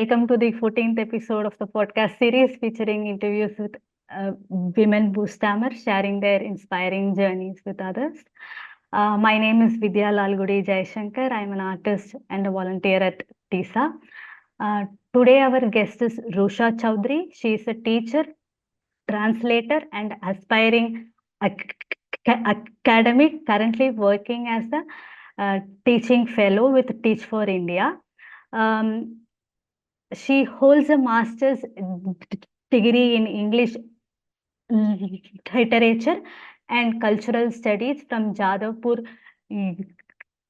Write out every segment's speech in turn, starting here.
Welcome to the 14th episode of the podcast series featuring interviews with women who stammer, sharing their inspiring journeys with others. My name is Vidya Lalgudi Jaishankar. I'm an artist and a volunteer at TISA. Today, our guest is Rusha Chowdhury. She is a teacher, translator, and aspiring academic, currently working as a teaching fellow with Teach for India. She holds a master's degree in English literature and cultural studies from Jadavpur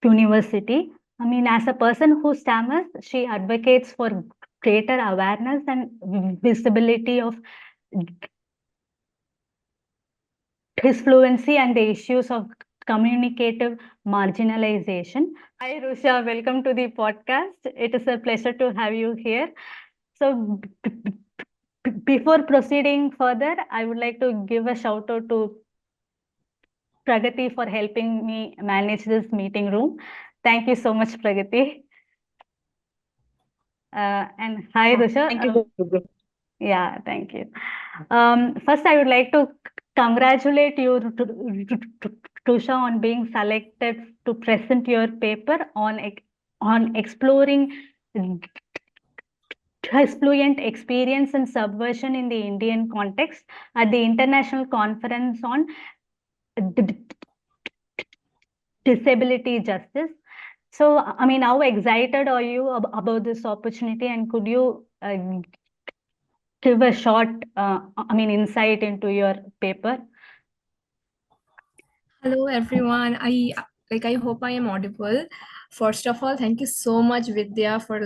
University. I mean, as a person who stammers, she advocates for greater awareness and visibility of Dysfluency and the issues of communicative marginalisation. Hi, Rusha. Welcome to the podcast. It is a pleasure to have you here. So, before proceeding further, I would like to give a shout out to Pragati for helping me manage this meeting room. Thank you so much, Pragati. And hi, Rusha. Thank you. Yeah, thank you. First, I would like to congratulate you, Rusha, on being selected to present your paper on exploring Dysfluent experience and subversion in the Indian context at the International Conference on Disability Justice. So, I mean, how excited are you about this opportunity, and could you give a short, insight into your paper? Hello everyone. I hope I am audible. First of all, thank you so much Vidya for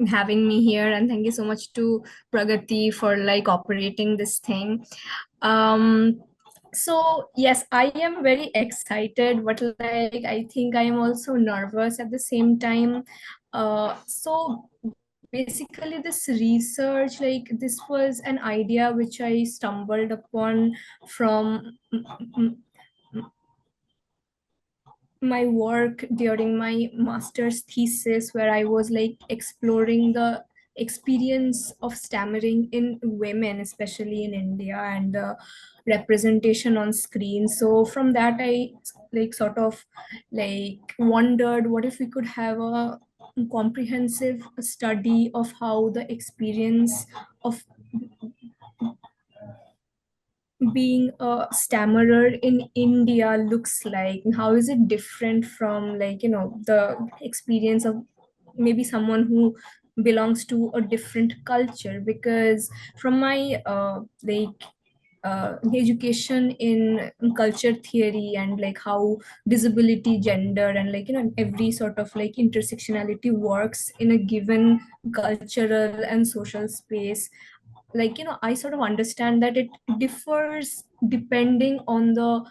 having me here, and thank you so much to Pragati for operating this thing. So yes, I am very excited, but I think I am also nervous at the same time. So basically this research, this was an idea which I stumbled upon from my work during my master's thesis, where I was exploring the experience of stammering in women, especially in India, and the representation on screen. So from that I sort of wondered, what if we could have a comprehensive study of how the experience of being a stammerer in India looks like, and how is it different from the experience of maybe someone who belongs to a different culture. Because from my education in culture theory, and how disability, gender, and every sort of intersectionality works in a given cultural and social space, I sort of understand that it differs depending on the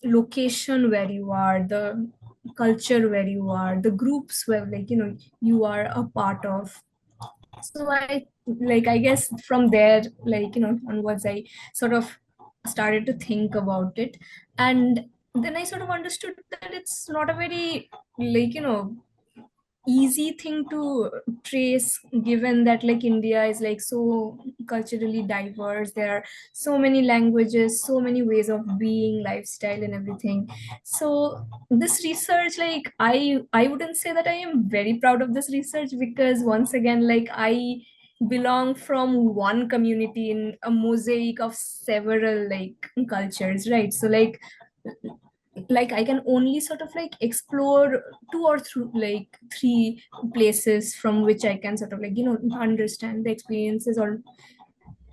location where you are, the culture where you are, the groups where you are a part of. So I guess from there, onwards, I sort of started to think about it. And then I sort of understood that it's not a very easy thing to trace, given that India is so culturally diverse. There are so many languages, so many ways of being, lifestyle, and everything. So this research, I wouldn't say that I am very proud of this research, because once again, I belong from one community in a mosaic of several cultures, right? So I can only sort of explore two or three places from which I can sort of understand the experiences, or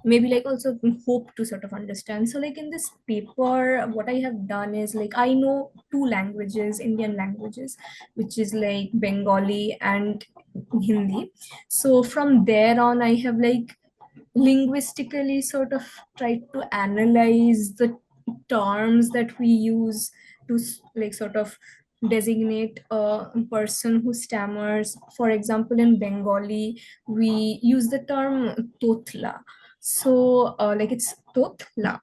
maybe also hope to sort of understand. So in this paper, what I have done is I know two languages, Indian languages, which is Bengali and Hindi. So from there on, I have linguistically sort of tried to analyze the terms that we use to sort of designate a person who stammers. For example, in Bengali, we use the term totla. So it's totla.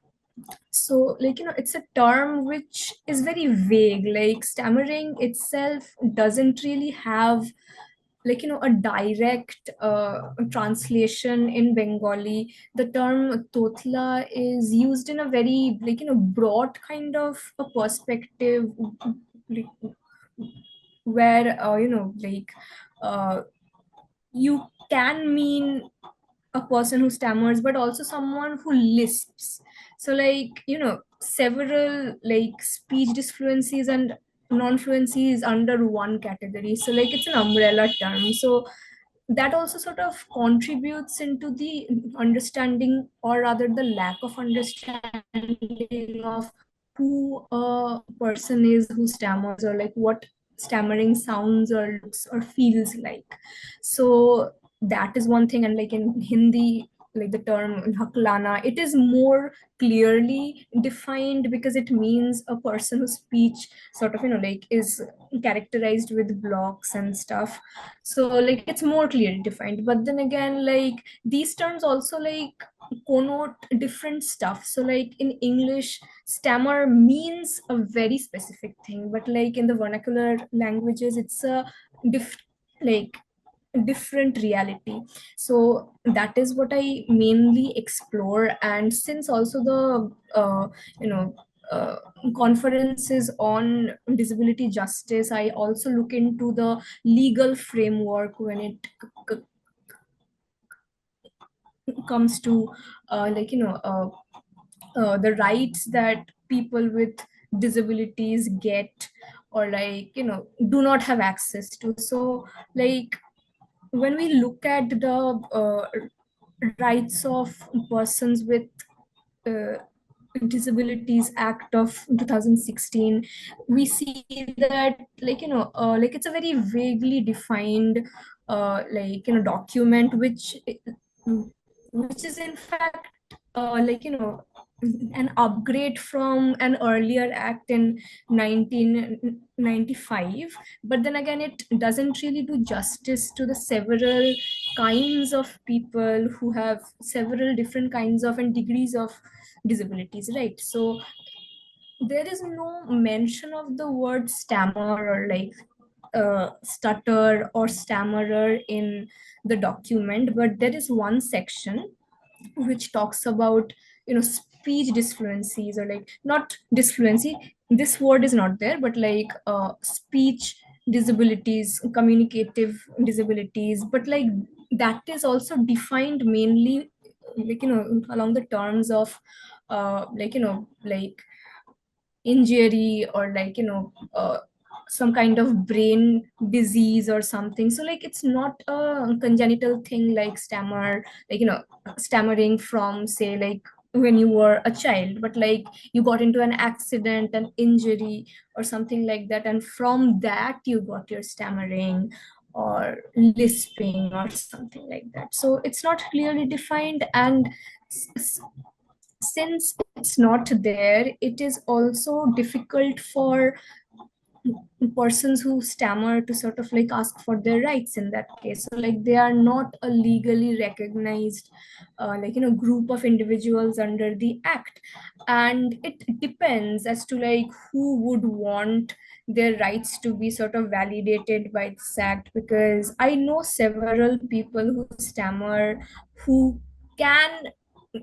So it's a term which is very vague. Stammering itself doesn't really have like a direct translation in Bengali, the term totla is used in a very broad kind of a perspective, like, where uh, you can mean a person who stammers, but also someone who lisps. So several speech disfluencies and non-fluencies under one category. So it's an umbrella term. So that also sort of contributes into the understanding, or rather the lack of understanding, of who a person is who stammers, or what stammering sounds or looks or feels like. So that is one thing. And in Hindi, the term haklana, it is more clearly defined, because it means a person whose speech sort of is characterized with blocks and stuff. So it's more clearly defined. But then again, these terms also connote different stuff. So in English, stammer means a very specific thing, but in the vernacular languages, it's a diff like different reality. So that is what I mainly explore. And since also the you know uh, conferences on disability justice, I also look into the legal framework when it comes to the rights that people with disabilities get, or do not have access to. So when we look at the rights of persons with uh, Disabilities Act of 2016, we see that it's a very vaguely defined document, which is in fact an upgrade from an earlier act in 1995. But then again, it doesn't really do justice to the several kinds of people who have several different kinds of and degrees of disabilities, right? So there is no mention of the word stammer, or stutter or stammerer in the document, but there is one section which talks about speech disfluencies, or not disfluency, this word is not there, but speech disabilities, communicative disabilities. But that is also defined mainly along the terms of injury, or some kind of brain disease or something. So it's not a congenital thing like stammering from, say, when you were a child, but you got into an accident, an injury or something like that, and from that you got your stammering or lisping or something like that. So it's not clearly defined. And since it's not there, it is also difficult for persons who stammer to sort of ask for their rights in that case. So they are not a legally recognized group of individuals under the act. And it depends as to who would want their rights to be sort of validated by this act, because I know several people who stammer, who can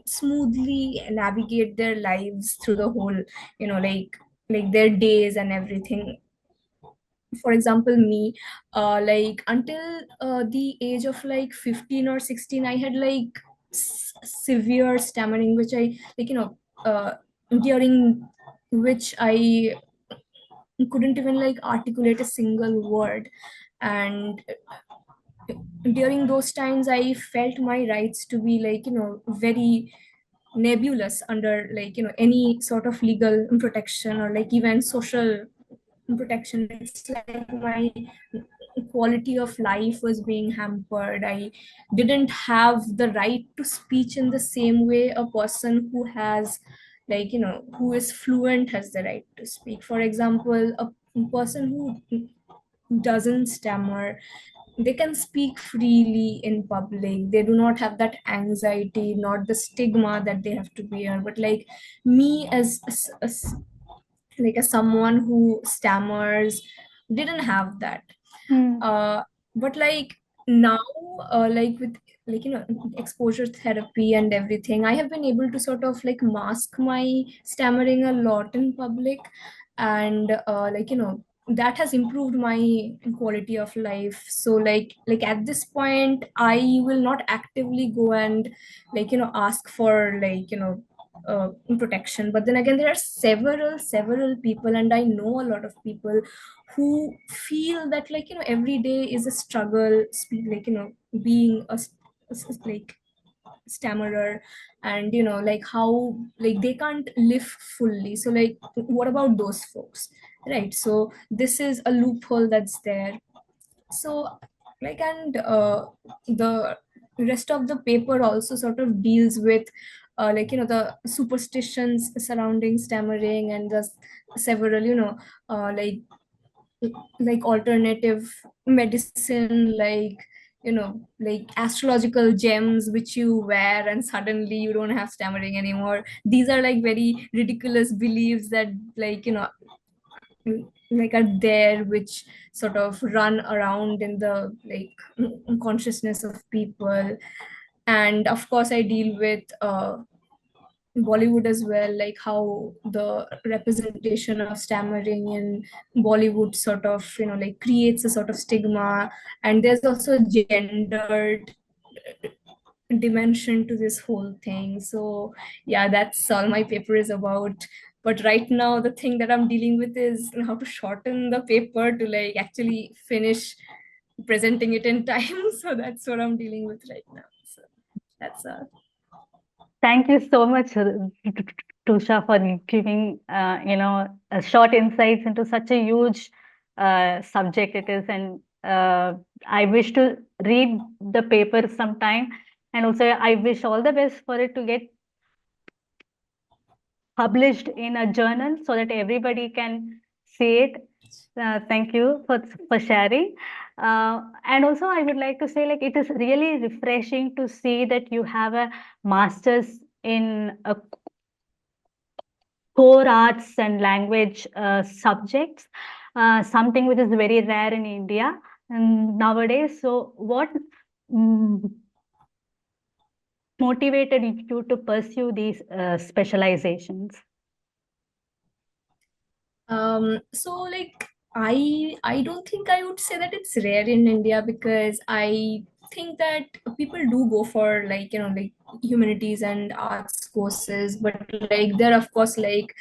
smoothly navigate their lives through the whole their days and everything. For example, me, until the age of 15 or 16, I had severe stammering, which I during which I couldn't even articulate a single word. And during those times, I felt my rights to be very nebulous under any sort of legal protection, or even social protection. It's like my quality of life was being hampered. I didn't have the right to speech in the same way a person who has who is fluent has the right to speak. For example, a person who doesn't stammer, they can speak freely in public. They do not have that anxiety, not the stigma that they have to bear. But me, as someone who stammers, didn't have that. Hmm. uh, but like now, like with like exposure therapy and everything, I have been able to sort of like mask my stammering a lot in public. And that has improved my quality of life. So like at this point I will not actively go and ask for protection. But then again, there are several people, and I know a lot of people who feel that every day is a struggle, being like stammerer. And like how like they can't live fully. So like what about those folks, right? So this is a loophole that's there. So and the rest of the paper also sort of deals with the superstitions surrounding stammering, and the several like alternative medicine, like astrological gems which you wear and suddenly you don't have stammering anymore. These are like very ridiculous beliefs that are there, which sort of run around in the consciousness of people. And of course I deal with Bollywood as well, like how the representation of stammering in Bollywood sort of like creates a sort of stigma. And there's also gendered dimension to this whole thing. So yeah, that's all my paper is about. But right now the thing that I'm dealing with is how to shorten the paper to like actually finish presenting it in time. So that's what I'm dealing with right now. So that's Thank you so much, Tusha, for giving a short insights into such a huge subject it is. And I wish to read the paper sometime. And also, I wish all the best for it to get published in a journal so that everybody can see it. Thank you for sharing. And also, I would like to say, like, it is really refreshing to see that you have a master's in a core arts and language subjects, something which is very rare in India nowadays. So, what mm, motivated you to pursue these specializations? So like I don't think I would say that it's rare in India, because I think that people do go for like humanities and arts courses. But like there of course like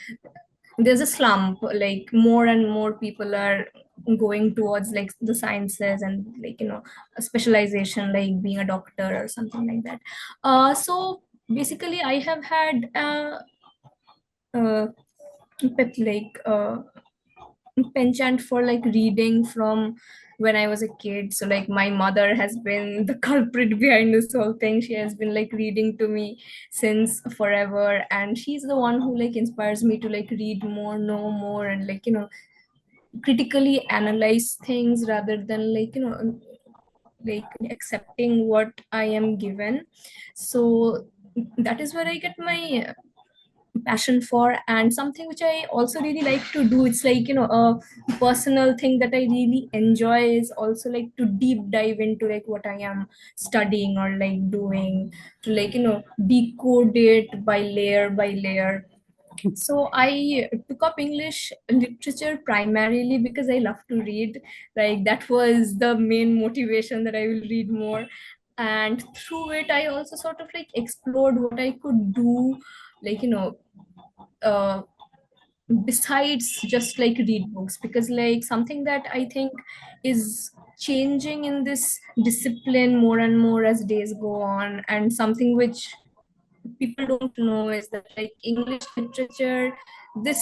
there's a slump, like more and more people are going towards like the sciences and a specialization like being a doctor or something like that. So basically I have had uh, like penchant for like reading from when I was a kid. So like my mother has been the culprit behind this whole thing. She has been like reading to me since forever, and she's the one who like inspires me to like read more, know more, and critically analyze things rather than like accepting what I am given. So that is where I get my passion for. And something which I also really like to do, it's like a personal thing that I really enjoy, is also like to deep dive into like what I am studying or like doing, to decode it by layer. So I took up English literature primarily because I love to read. Like that was the main motivation, that I will read more. And through it I also sort of like explored what I could do, like uh, besides just like read books. Because like something that I think is changing in this discipline more and more as days go on, and something which people don't know, is that like English literature, this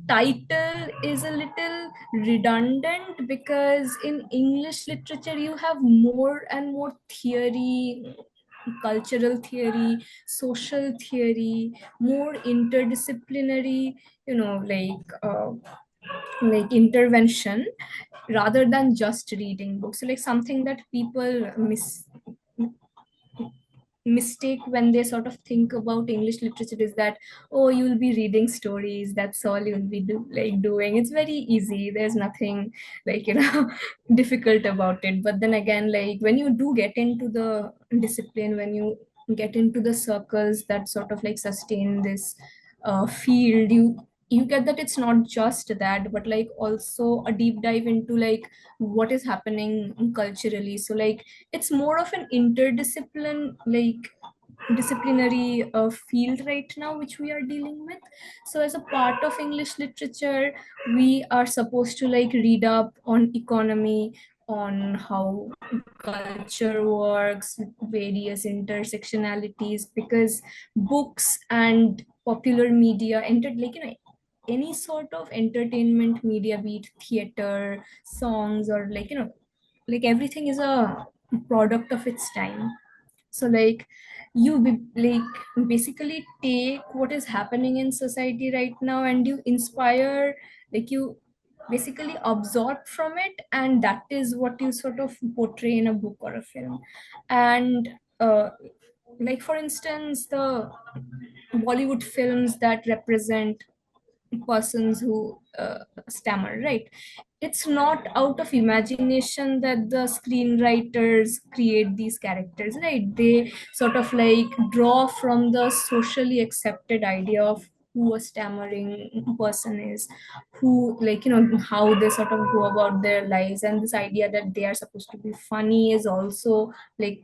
title is a little redundant, because in English literature you have more and more theory, cultural theory, social theory, more interdisciplinary, you know, like intervention, rather than just reading books. So like something that people mistake when they sort of think about English literature is that, oh, you'll be reading stories, that's all you'll be doing. It's very easy, there's nothing difficult about it. But then again, like when you do get into the discipline, when you get into the circles that sort of like sustain this field, you get that it's not just that, but like also a deep dive into like what is happening culturally. So like it's more of an disciplinary field right now which we are dealing with. So as a part of English literature, we are supposed to like read up on economy, on how culture works, various intersectionalities, because books and popular media entered any sort of entertainment media, be it theater, songs, or like everything is a product of its time. So like basically take what is happening in society right now and you inspire, like you basically absorb from it, and that is what you sort of portray in a book or a film. And like for instance, the Bollywood films that represent persons who stammer, right? It's not out of imagination that the screenwriters create these characters, right? They sort of like draw from the socially accepted idea of who a stammering person is, who how they sort of go about their lives, and this idea that they are supposed to be funny is also like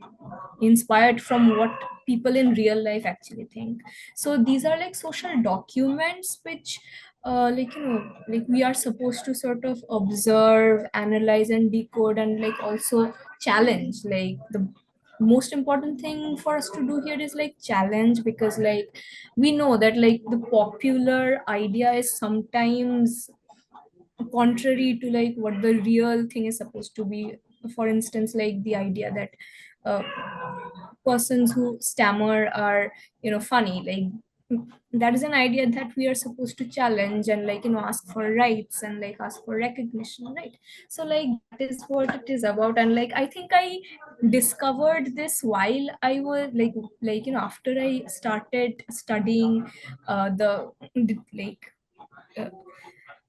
inspired from what people in real life actually think. So these are like social documents which like we are supposed to sort of observe, analyze, and decode, and like also challenge. Like the most important thing for us to do here is like challenge, because like we know that like the popular idea is sometimes contrary to like what the real thing is supposed to be. For instance, like the idea that uh, persons who stammer are funny, like that is an idea that we are supposed to challenge and ask for rights and like ask for recognition, right? So like that is what it is about. And like I think I discovered this while I was after I started studying like uh,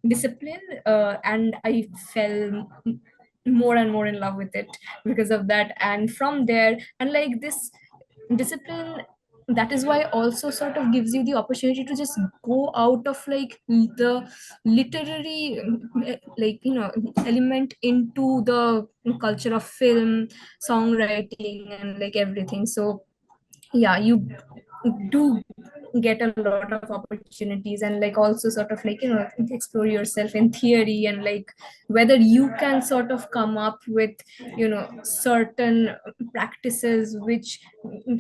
discipline, and I fell more and more in love with it because of that. And from there, and like this discipline, that is why also sort of gives you the opportunity to just go out of like the literary element into the culture of film, songwriting, and like everything. So yeah, you do get a lot of opportunities, and like also sort of explore yourself in theory, and like whether you can sort of come up with certain practices which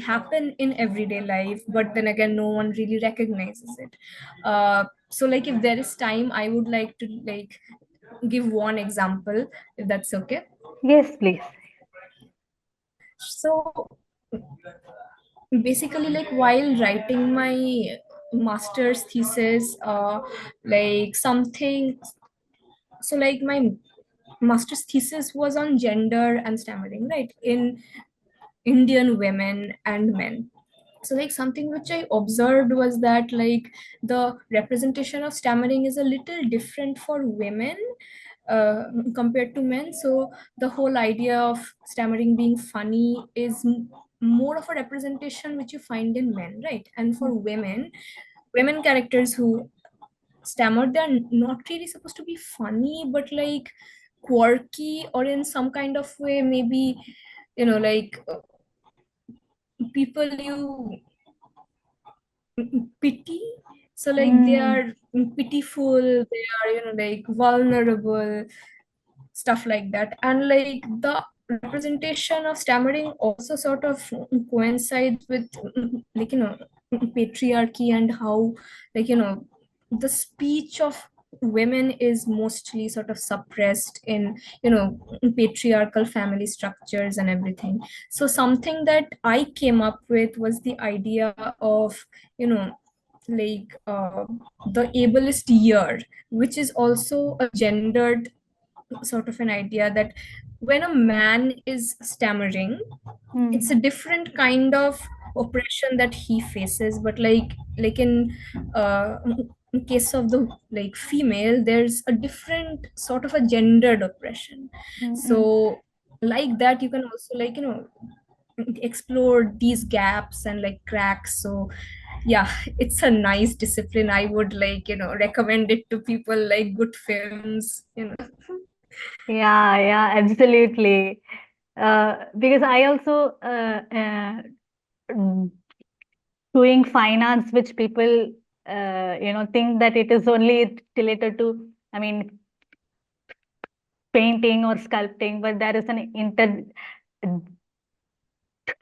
happen in everyday life, but then again no one really recognizes it. So like if there is time, I would like to like give one example, if that's okay. Yes, please. So basically, like while writing my master's thesis, like something, so like my master's thesis was on gender and stammering, right, in Indian women and men. So like something which I observed was that like the representation of stammering is a little different for women uh, compared to men. So the whole idea of stammering being funny is more of a representation which you find in men, right? And for women characters who stammer, they're not really supposed to be funny, but like quirky, or in some kind of way maybe like people you pity. So like they Mm, are pitiful, they are like vulnerable, stuff like that. And like the representation of stammering also sort of coincides with like patriarchy, and how like the speech of women is mostly sort of suppressed in patriarchal family structures and everything. So something that I came up with was the idea of you know the ableist year, which is also a gendered sort of an idea that when a man is stammering, it's mm, a different kind of oppression that he faces, but in case of the like female, there's a different sort of a gendered oppression. Mm-mm. So like that you can also explore these gaps and like cracks. So yeah, it's a nice discipline. I would recommend it to people, like good films. Yeah, yeah, absolutely. Because I also mm, doing finance, which people think that it is only related to, I mean, painting or sculpting, but there is an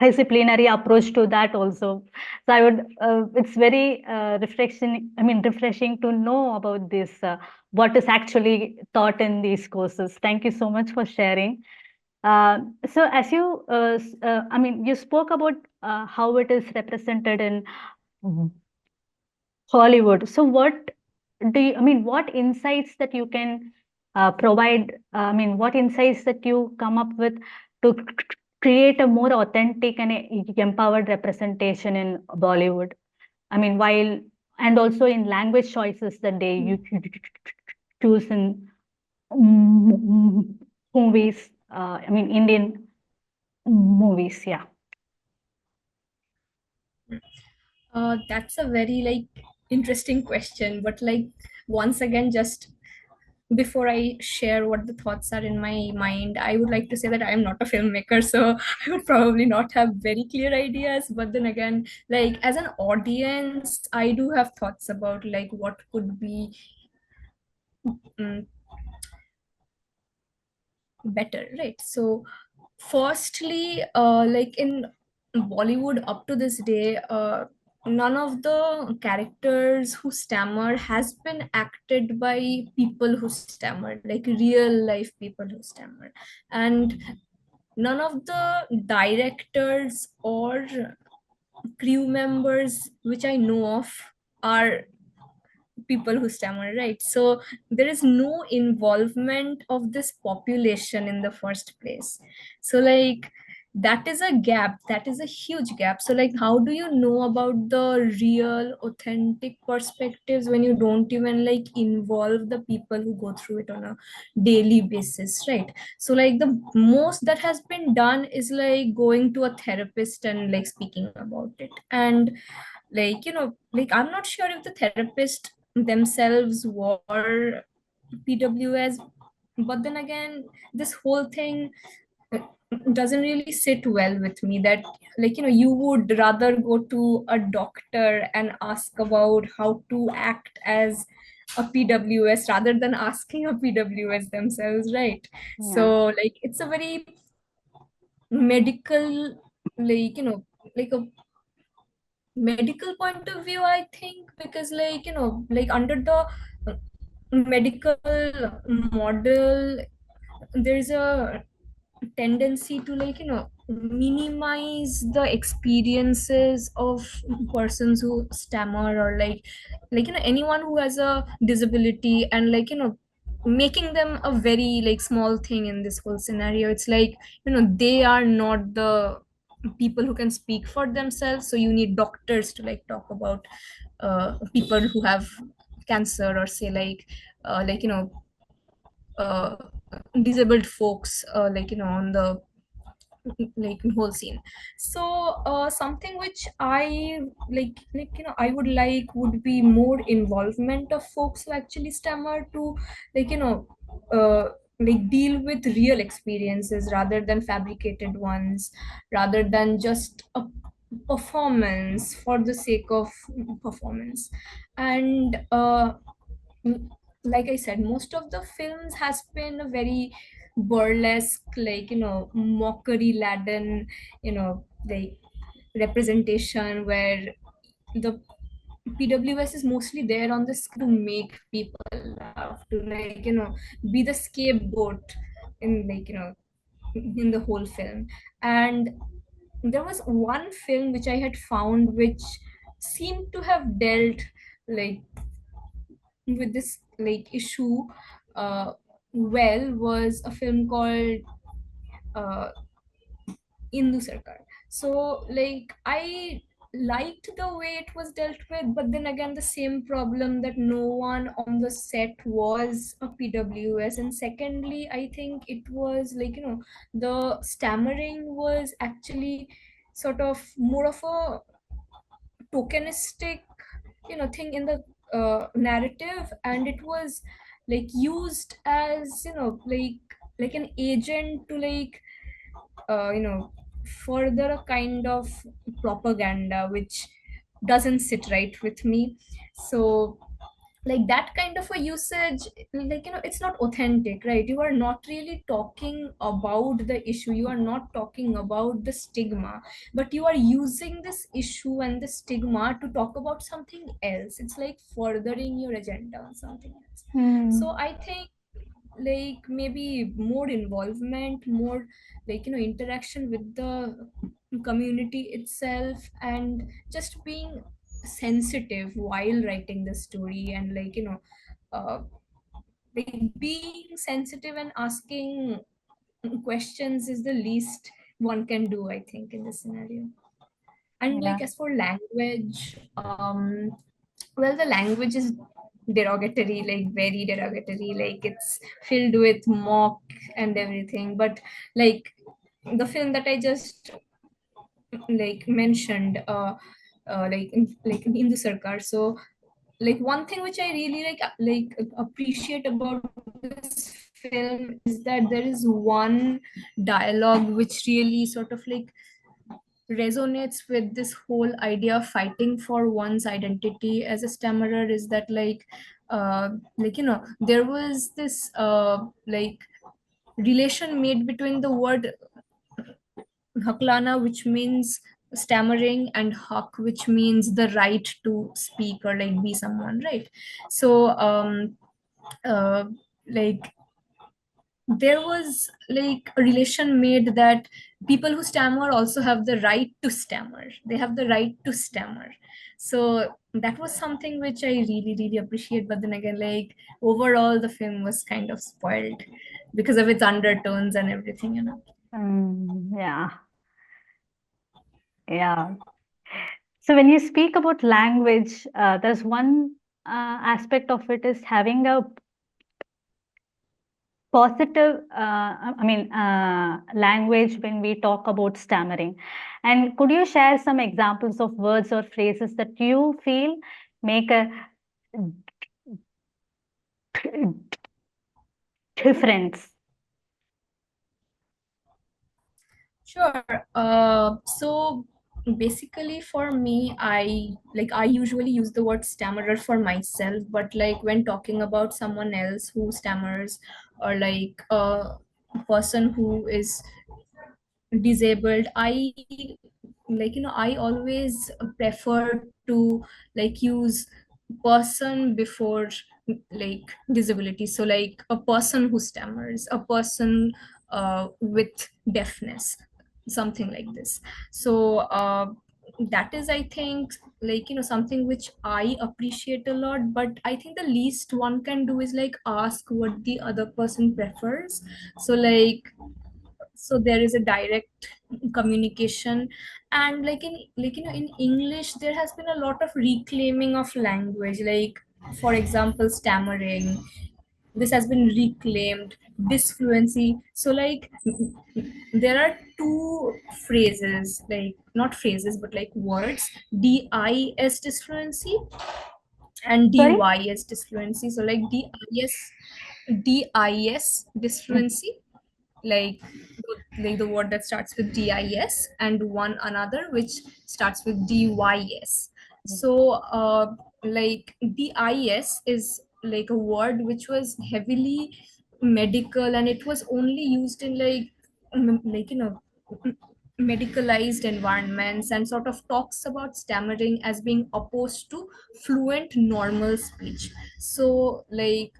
interdisciplinary approach to that also. So I would, it's very refreshing to know about this, what is actually taught in these courses. Thank you so much for sharing. So as you, you spoke about how it is represented in Hollywood. So what what insights that you can provide, what insights that you come up with to create a more authentic and empowered representation in Bollywood? I mean, while, and also in language choices that they choose in movies, Indian movies, yeah. That's a very interesting question, but once again, just before I share what the thoughts are in my mind, I would like to say that I am not a filmmaker, so I would probably not have very clear ideas. But then again, as an audience, I do have thoughts about what could be mm, better, right? So firstly, in Bollywood up to this day, none of the characters who stammer has been acted by people who stammer, like real life people who stammer. And none of the directors or crew members which I know of are people who stammer, right? So there is no involvement of this population in the first place. So that is a gap, that is a huge gap. So how do you know about the real authentic perspectives when you don't even involve the people who go through it on a daily basis, right? So the most that has been done is going to a therapist and speaking about it. And I'm not sure if the therapist themselves were PWS, but then again, this whole thing uh, doesn't really sit well with me, that you would rather go to a doctor and ask about how to act as a PWS rather than asking a PWS themselves, right? Yeah. So it's a very medical, like a medical point of view, I think, because under the medical model, there's a tendency to minimize the experiences of persons who stammer, or anyone who has a disability, and making them a very small thing in this whole scenario. It's they are not the people who can speak for themselves, so you need doctors to talk about people who have cancer, or say uh, like you know uh, disabled folks, on the whole scene. So something which I I would would be more involvement of folks who actually stammer, to like you know uh, deal with real experiences rather than fabricated ones, rather than just a performance for the sake of performance. And like I said, most of the films has been a very burlesque, mockery laden, representation, where the PWS is mostly there on the screen to make people laugh, to be the scapegoat in in the whole film. And there was one film which I had found which seemed to have dealt like with this issue well, was a film called uh, Indu Sarkar. So like I liked the way it was dealt with, but then again the same problem that no one on the set was a PWS. And secondly, I think it was like, the stammering was actually sort of more of a tokenistic, thing in the narrative, and it was like used as, like an agent to like further a kind of propaganda which doesn't sit right with me. So like that kind of a usage, like, it's not authentic, right? You are not really talking about the issue, you are not talking about the stigma, but you are using this issue and the stigma to talk about something else. It's like furthering your agenda on something else. So Mm. I think like maybe more involvement, more like, interaction with the community itself, and just being sensitive while writing the story, and like, uh, like being sensitive and asking questions is the least one can do, I think, in this scenario. And Yeah. like as for language, well, the language is derogatory, like very derogatory, like it's filled with mock and everything. But like the film that I just like mentioned, like in the Sarkar. So like one thing which I really like appreciate about this film is that there is one dialogue which really sort of like resonates with this whole idea of fighting for one's identity as a stammerer. Is that like, there was this like relation made between the word haklana, which means stammering, and hak, which means the right to speak or like be someone, right? So uh like there was like a relation made that people who stammer also have the right to stammer, they have the right to stammer. So that was something which I really really appreciate. But then again, like overall the film was kind of spoiled because of its undertones and everything, Yeah. Yeah. So when you speak about language, there's one aspect of it is having a positive, language when we talk about stammering. And could you share some examples of words or phrases that you feel make a difference? Sure. So basically for me, I usually use the word stammerer for myself, but like when talking about someone else who stammers, or like a person who is disabled, I like, I always prefer to like use person before like disability. So like a person who stammers, a person with deafness, something like this. So that is, I think, like, something which I appreciate a lot. But I think the least one can do is like ask what the other person prefers. So like, so there is a direct communication. And like in, like, in English there has been a lot of reclaiming of language, like for example stammering, this has been reclaimed. Dysfluency, so like there are two phrases, like not phrases but like words, dis dysfluency and Sorry? dys dysfluency. So like dis Mm. dysfluency, like like the word that starts with dis, and one another which starts with dys. So like dis is like a word which was heavily medical, and it was only used in like like, medicalized environments, and sort of talks about stammering as being opposed to fluent normal speech. So like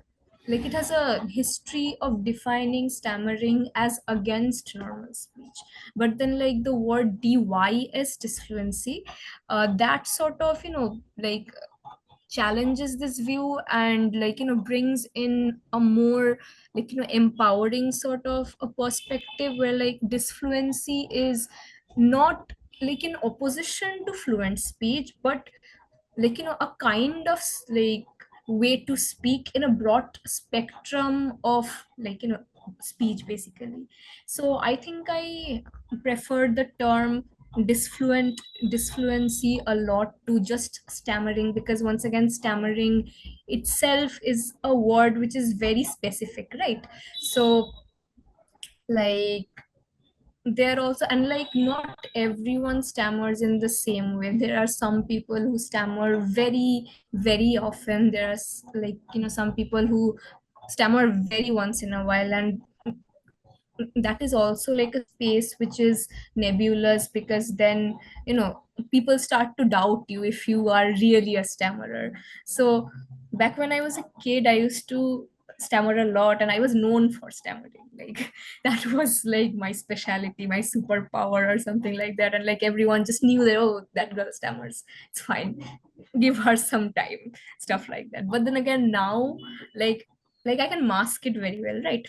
it has a history of defining stammering as against normal speech. But then like the word dys dysfluency, that sort of, like challenges this view, and like, brings in a more like, empowering sort of a perspective, where like dysfluency is not like in opposition to fluent speech, but like a kind of like way to speak in a broad spectrum of like speech basically. So I think I prefer the term dysfluency a lot to just stammering, because once again stammering itself is a word which is very specific, right? So like there also, and like not everyone stammers in the same way. There are some people who stammer very very often. There's like some people who stammer very once in a while, and that is also like a space which is nebulous, because then people start to doubt you if you are really a stammerer. So back when I was a kid, I used to stammer a lot, and I was known for stammering, like that was like my specialty, my superpower or something like that. And like everyone just knew that, oh, that girl stammers, it's fine, give her some time, stuff like that. But then again now, like I can mask it very well, right?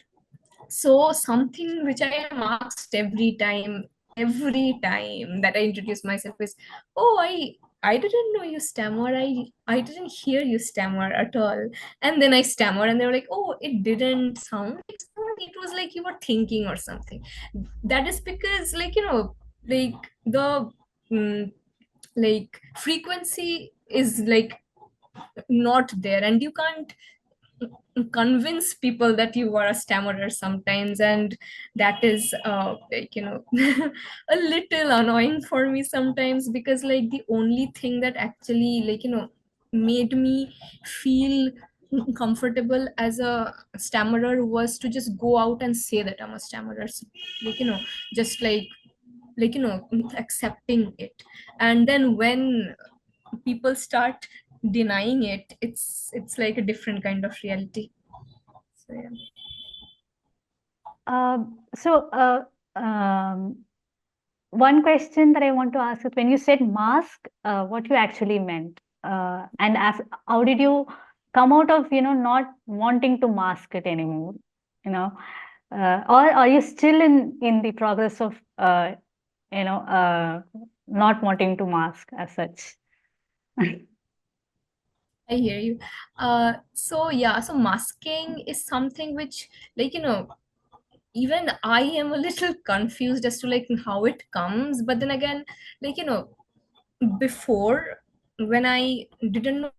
So something which I am asked every time that I introduce myself is, "Oh, I didn't know you stammer. I didn't hear you stammer at all." And then I stammer, and they were like, "Oh, it didn't sound like stammering. It was like you were thinking or something." That is because, like like the like frequency is like not there, and you can't convince people that you are a stammerer sometimes. And that is like a little annoying for me sometimes, because like the only thing that actually like made me feel comfortable as a stammerer was to just go out and say that I'm a stammerer. So, like just like accepting it. And then when people start denying it, it's like a different kind of reality. So yeah. So, one question that I want to ask is, when you said mask, what you actually meant, and as how did you come out of not wanting to mask it anymore, you know, or are you still in the progress of not wanting to mask as such? I hear you. So yeah, so masking is something which, like, even I am a little confused as to like how it comes. But then again, like, before, when I didn't know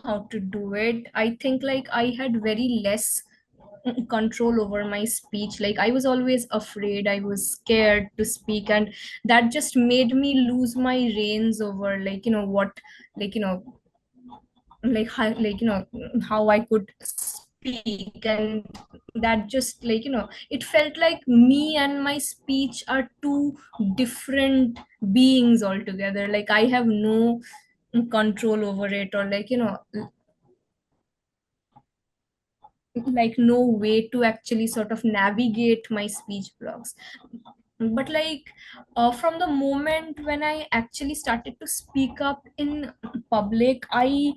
how to do it, I think like I had very less control over my speech. Like I was always afraid, I was scared to speak, and that just made me lose my reins over like what, like like how, like how I could speak. And that just like it felt like me and my speech are two different beings altogether. Like I have no control over it, or like like no way to actually sort of navigate my speech blocks. But like from the moment when I actually started to speak up in public, I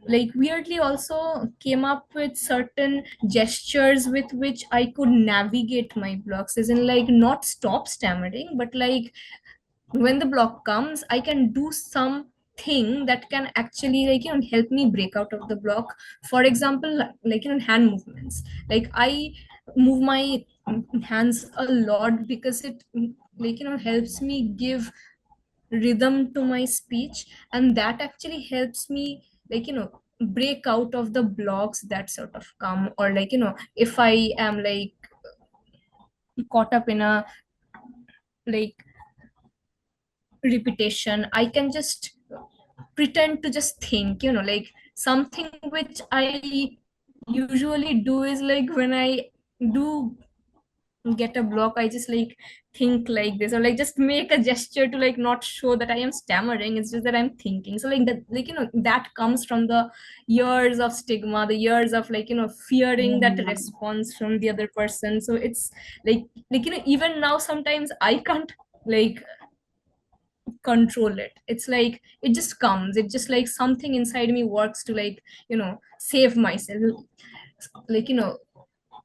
like weirdly also came up with certain gestures with which I could navigate my blocks, as in like not stop stammering, but like when the block comes, I can do something that can actually like help me break out of the block. For example, like hand movements. Like I move my hands a lot because it like helps me give rhythm to my speech, and that actually helps me like break out of the blocks that sort of come. Or like if I am like caught up in a like repetition, I can just pretend to just think, like something which I usually do is like when I do get a block, I just like think like this, or like just make a gesture to like not show that I am stammering, it's just that I'm thinking. So like that, like that comes from the years of stigma, the years of like fearing that Mm. response from the other person. So it's like even now sometimes I can't like control it. It's like it just comes, it just like something inside me works to like save myself. Like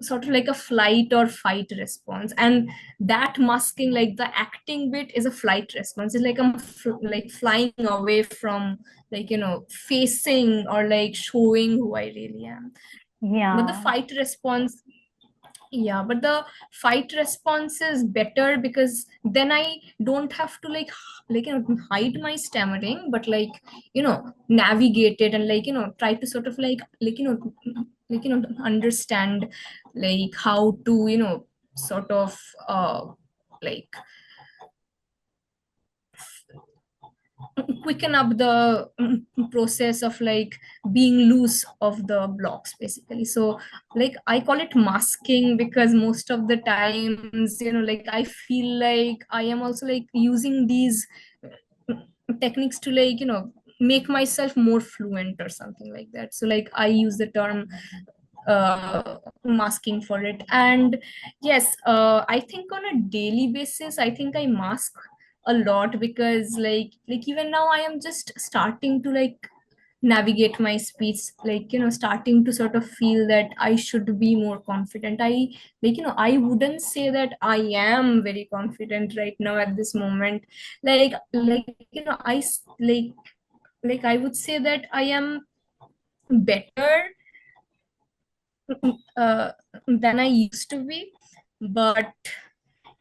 sort of like a flight or fight response, and that masking, like the acting bit, is a flight response. It's like I'm like flying away from, like, facing or like showing who I really am. But the Yeah. fight response, yeah, but the fight response is better because then I don't have to hide my stammering, but navigate it, and try to sort of understand like how to sort of like quicken up the process of like being loose of the blocks, basically. So like I call it masking because most of the times, like I feel like I am also like using these techniques to make myself more fluent or something like that. So like I use the term masking for it. And yes, I think on a daily basis, I think I mask a lot because like even now I am just starting to like navigate my speech, like starting to sort of feel that I should be more confident. I wouldn't say that I am very confident right now at this moment. Like I would say that I am better uh, than I used to be. But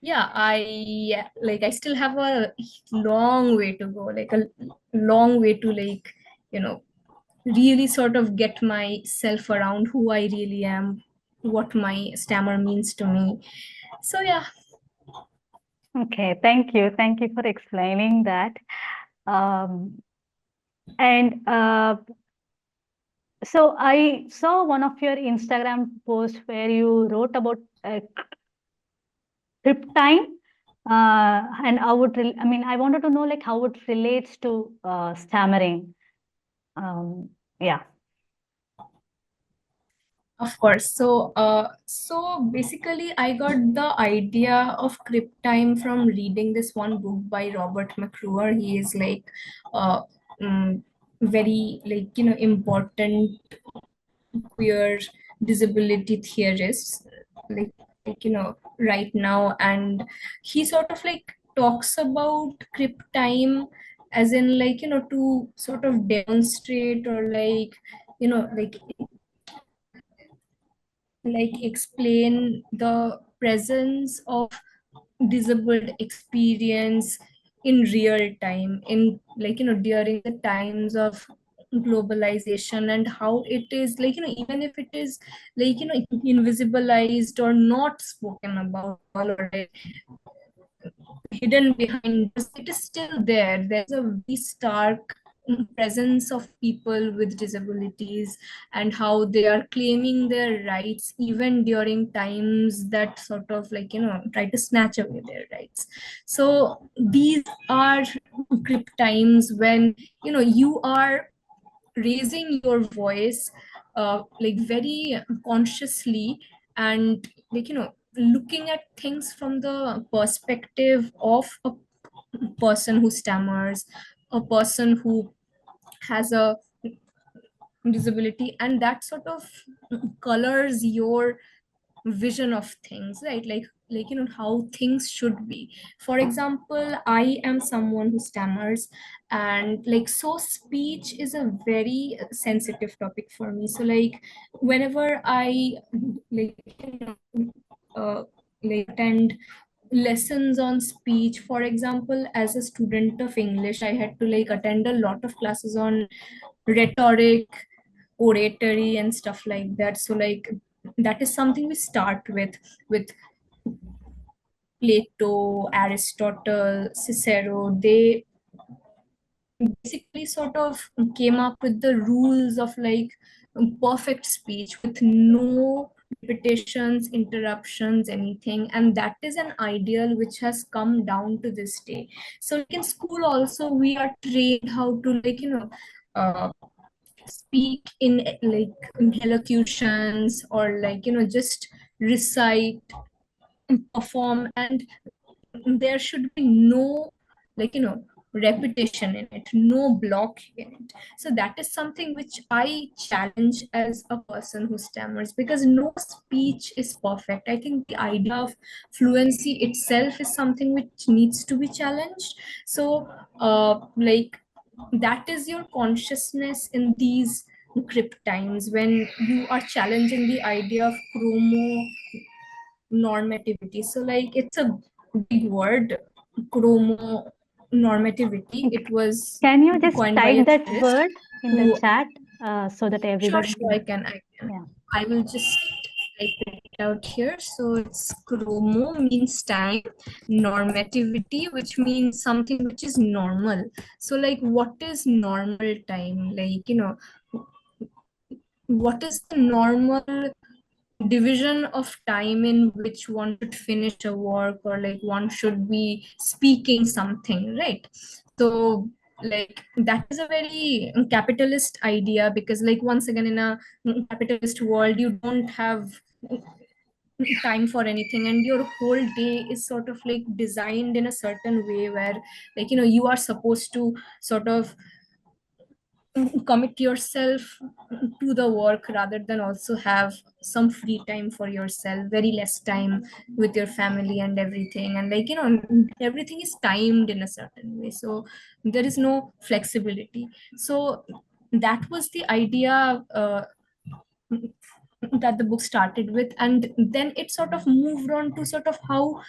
yeah, I still have a long way to go, like a long way to you know really sort of get myself around who I really am, what my stammer means to me. So yeah. Okay. Thank you. Thank you for explaining that. Um, and so I saw one of your Instagram posts where you wrote about Crip Time, and how I mean, I wanted to know like how it relates to stammering. Yeah. Of course. So basically, I got the idea of Crip Time from reading this one book by Robert McClure. He is like, uh, mm, very important queer disability theorists, like right now, and he sort of like talks about Crip Time as in to sort of demonstrate or you know like explain the presence of disabled experience in real time, in during the times of globalization, and how it is even if it is invisibilized or not spoken about or hidden behind us, it is still there. There's a very stark presence of people with disabilities, and how they are claiming their rights even during times that sort of try to snatch away their rights. So these are grip times when you are raising your voice very consciously, and looking at things from the perspective of a person who stammers, a person who has a disability, and that sort of colors your vision of things, right? How things should be. For example, I am someone who stammers, and so speech is a very sensitive topic for me. So whenever I like uh, attend lessons on speech, for example, as a student of English, I had to attend a lot of classes on rhetoric, oratory, and stuff like that. So that is something we start with Plato, Aristotle, Cicero. They basically sort of came up with the rules of perfect speech with no repetitions, interruptions, anything. And that is an ideal which has come down to this day. So in school also we are trained how to uh, speak in elocutions, or just recite, perform, and there should be no like you know repetition in it, no block in it. So that is something which I challenge as a person who stammers, because no speech is perfect. I think the idea of fluency itself is something which needs to be challenged. So like that is your consciousness in these Crip times, when you are challenging the idea of chromo normativity. So like it's a big word, chromo normativity. It was Can you just coined by type a that theorist word in the who, chat so that sure, everybody sure, I can? can, I can. Yeah. I will just type it out here. So it's chromo means time, normativity, which means something which is normal. So like what is normal time? Like, what is the normal division of time in which one should finish a work, or like one should be speaking something, right? So like that is a very capitalist idea, because like once again, in a capitalist world, you don't have time for anything, and your whole day is sort of like designed in a certain way where, like, you are supposed to sort of commit yourself to the work, rather than also have some free time for yourself, very less time with your family and everything, and like, everything is timed in a certain way, so there is no flexibility. So that was the idea that the book started with, and then it sort of moved on to sort of how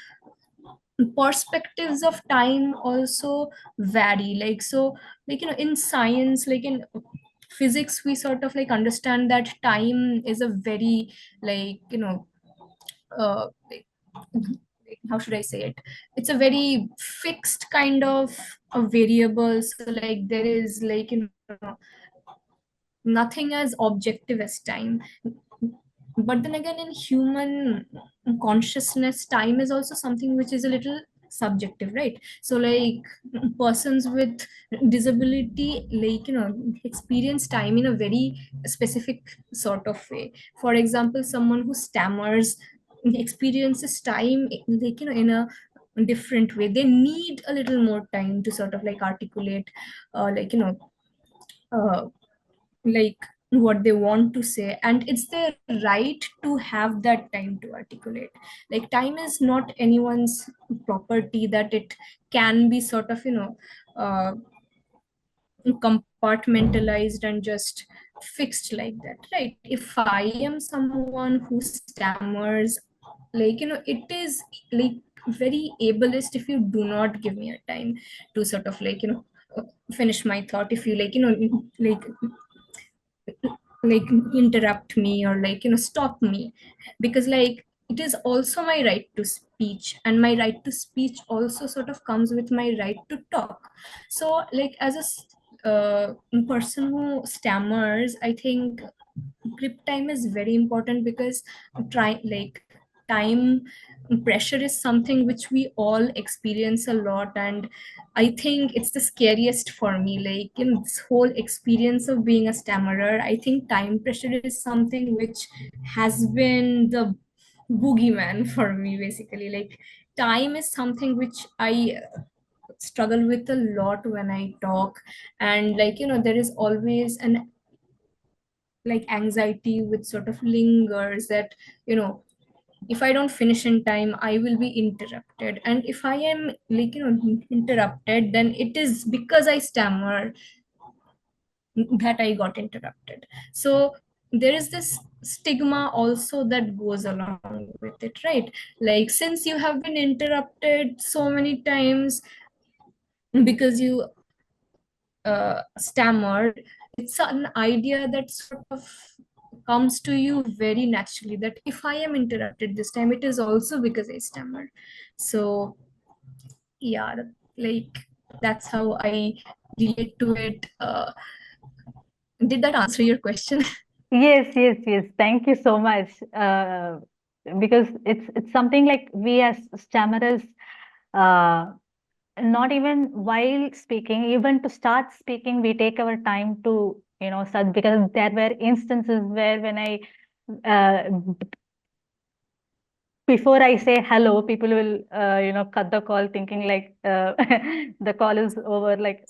perspectives of time also vary. Like, so, like, in science, like in physics, we sort of like understand that time is a very, like, like, how should I say it, it's a very fixed kind of a variable. So like there is, like, nothing as objective as time. But then again, in human consciousness, time is also something which is a little subjective, right? So like persons with disability, like, experience time in a very specific sort of way. For example, someone who stammers experiences time, like, in a different way. They need a little more time to sort of like articulate, like, uh, like what they want to say, and it's their right to have that time to articulate. Like, time is not anyone's property that it can be sort of, uh, compartmentalized and just fixed like that, right? If I am someone who stammers, like, it is like very ableist if you do not give me a time to sort of like, finish my thought. If you, like, like interrupt me, or like, stop me, because like it is also my right to speech, and my right to speech also sort of comes with my right to talk. So like as a person who stammers, I think Crip time is very important, because try like time pressure is something which we all experience a lot, and I think it's the scariest for me. Like, this whole experience of being a stammerer, I think time pressure is something which has been the boogeyman for me, basically. Like, time is something which I struggle with a lot when I talk, and like, there is always an like anxiety which sort of lingers, that, if I don't finish in time, I will be interrupted, and if I am, like, interrupted, then it is because I stammer that I got interrupted. So there is this stigma also that goes along with it, right? Like, since you have been interrupted so many times because you stammered, it's an idea that sort of comes to you very naturally, that if I am interrupted this time, it is also because I stammered. So yeah, like that's how I relate to it. Did that answer your question? Yes, yes, yes. Thank you so much. Because it's something like we as stammerers, uh, not even while speaking, even to start speaking, we take our time to, start, because there were instances where when I uh, before I say hello, people will, cut the call thinking like the call is over, like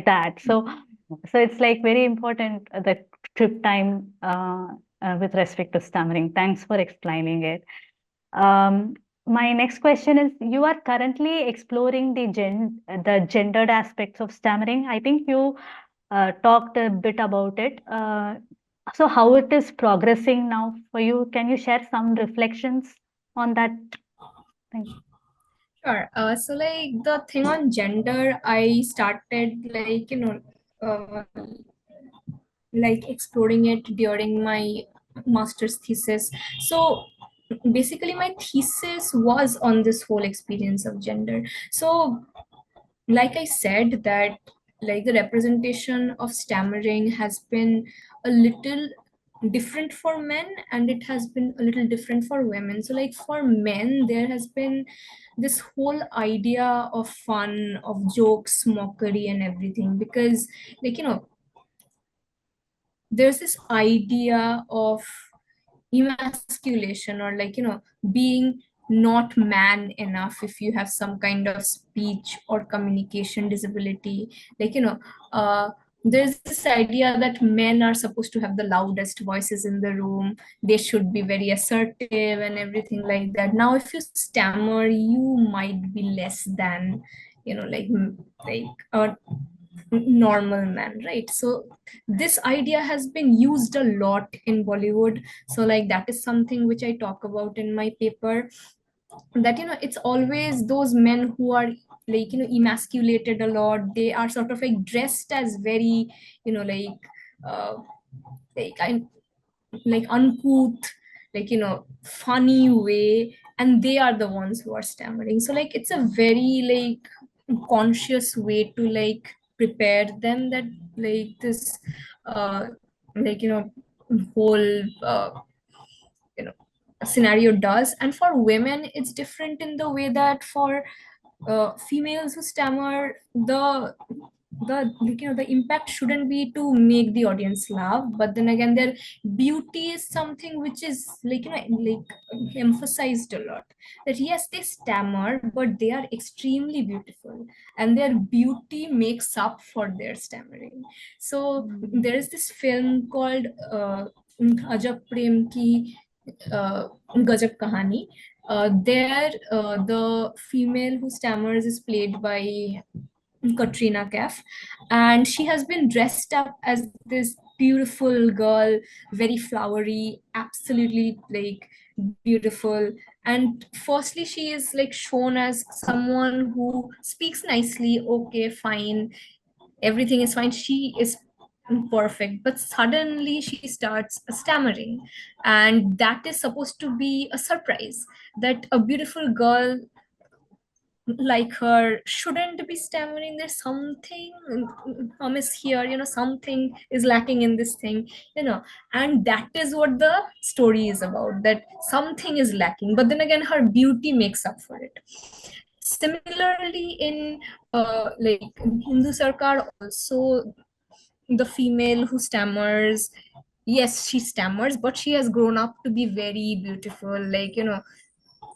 that. So it's like very important, the trip time with respect to stammering. Thanks for explaining it. Um, my next question is: you are currently exploring the gendered aspects of stammering. I think you talked a bit about it. So how it is progressing now for you? Can you share some reflections on that thing? Sure. So like the thing on gender, I started like exploring it during my master's thesis. So basically, my thesis was on this whole experience of gender. So like I said, that like the representation of stammering has been a little different for men and it has been a little different for women. So like for men, there has been this whole idea of fun, of jokes, mockery and everything, because there's this idea of emasculation, or being not man enough if you have some kind of speech or communication disability. like you know uh, there's this idea that men are supposed to have the loudest voices in the room, they should be very assertive and everything like that. Now if you stammer, you might be less than like a normal man, right? So this idea has been used a lot in Bollywood. So like that is something which I talk about in my paper, that it's always those men who are emasculated a lot. They are sort of like dressed as very you know like uh I like uncouth, funny way, and they are the ones who are stammering. So like it's a very conscious way to prepare them, that this uh like you know whole you know scenario does. And for women it's different in the way that for females who stammer, the impact shouldn't be to make the audience laugh, but then again their beauty is something which is emphasized a lot. That yes, they stammer, but they are extremely beautiful, and their beauty makes up for their stammering. So Mm. there is this film called Ajab Prem Ki Gajab Kahani. There the female who stammers is played by Katrina Kaif, and she has been dressed up as this beautiful girl, very flowery, absolutely beautiful. And firstly, she is shown as someone who speaks nicely, okay, fine, everything is fine. She is perfect, but suddenly she starts stammering, and that is supposed to be a surprise, that a beautiful girl like her shouldn't be stammering. There's something amiss here, something is lacking in this thing, and that is what the story is about, that something is lacking, but then again her beauty makes up for it. Similarly in Hindu Sarkar also, the female who stammers, yes, she stammers, but she has grown up to be very beautiful.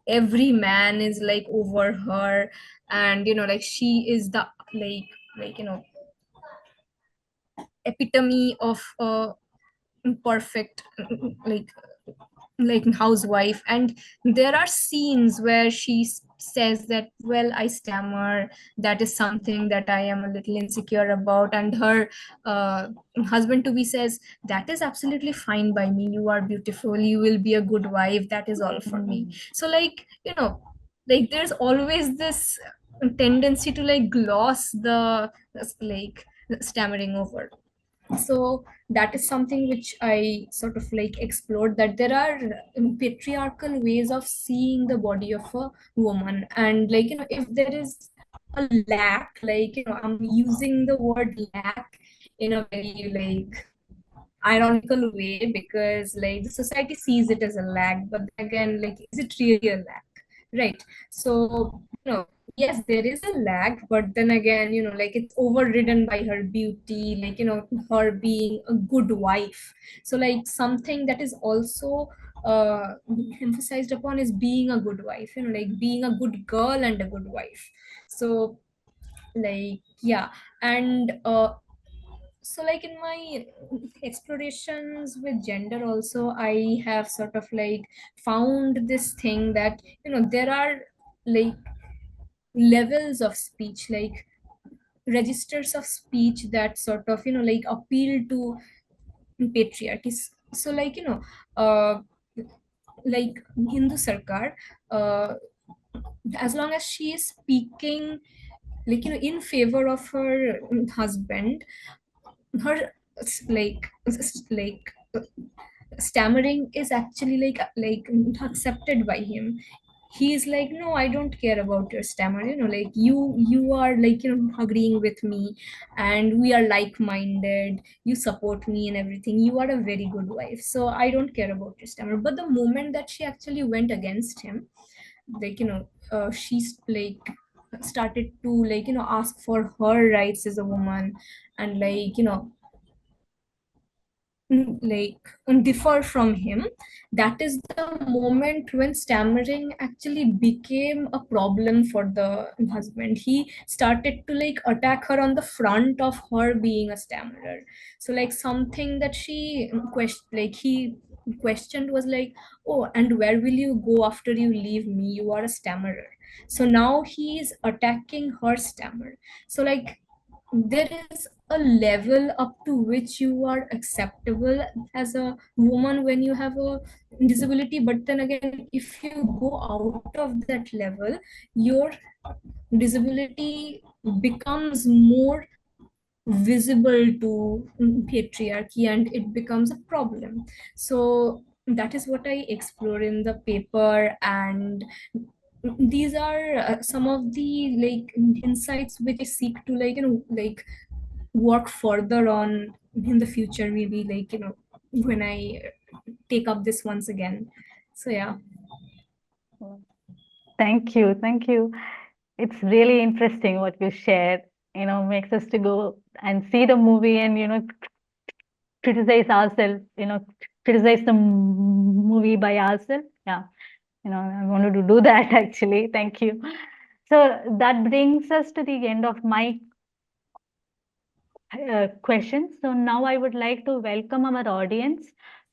Every man is over her, and she is the like epitome of a perfect like housewife. And there are scenes where she says that, well, I stammer, that is something that I am a little insecure about, and her uh, husband to be says, that is absolutely fine by me, you are beautiful, you will be a good wife, that is all for me. Mm. So there's always this tendency to gloss the like stammering over. So that is something which I sort of explored, that there are patriarchal ways of seeing the body of a woman. And if there is a lack, I'm using the word lack in a very ironical way, because the society sees it as a lack, but then again, is it really a lack, right? So yes, there is a lack, but then again, it's overridden by her beauty, her being a good wife. So something that is also emphasized upon is being a good wife, like being a good girl and a good wife. So like yeah. And so like in my explorations with gender also, I have sort of like found this thing that there are like levels of speech, like registers of speech that sort of like appeal to patriarchy. So like uh like Hindu Sarkar, uh as long as she is speaking like in favor of her husband, her like stammering is actually like accepted by him. He's like, no, I don't care about your stammer, like you are like agreeing with me, and we are like-minded, you support me and everything, you are a very good wife, so I don't care about your stammer. But the moment that she actually went against him, like she's like started to like ask for her rights as a woman, and like like differ from him. That is the moment when stammering actually became a problem for the husband. He started to like attack her on the front of her being a stammerer. So like something that she he questioned was like, oh, and where will you go after you leave me, you are a stammerer. So now he is attacking her stammer. So like there is a level up to which you are acceptable as a woman when you have a disability, but then again, if you go out of that level, your disability becomes more visible to patriarchy and it becomes a problem. So that is what I explore in the paper, and these are some of the like insights which I seek to like like work further on in the future, maybe like when I take up this once again. So yeah. Thank you. Thank you. It's really interesting what you shared. Makes us to go and see the movie and, criticize ourselves, criticize the movie by ourselves. Yeah. I wanted to do that actually. Thank you. So that brings us to the end of my questions. So now I would like to welcome our audience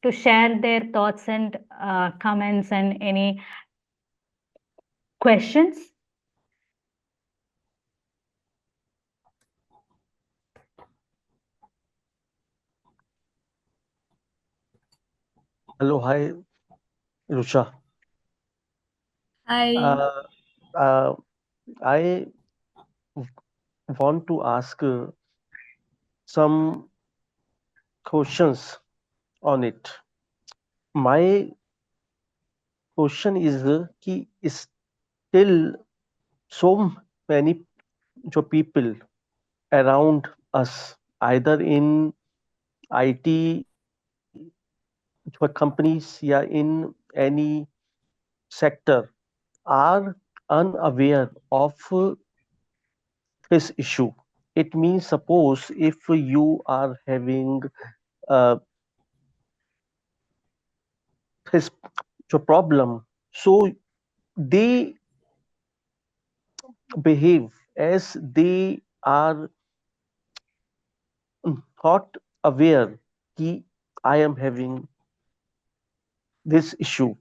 to share their thoughts and comments and any questions. Hello, hi, Rusha. Hi. Uh, uh, I want to ask some questions on it. My question is कि still so many people around us, either in IT companies या in any sector, are unaware of this issue. It means suppose if you are having his problem, so they behave as they are not aware कि I am having this issue.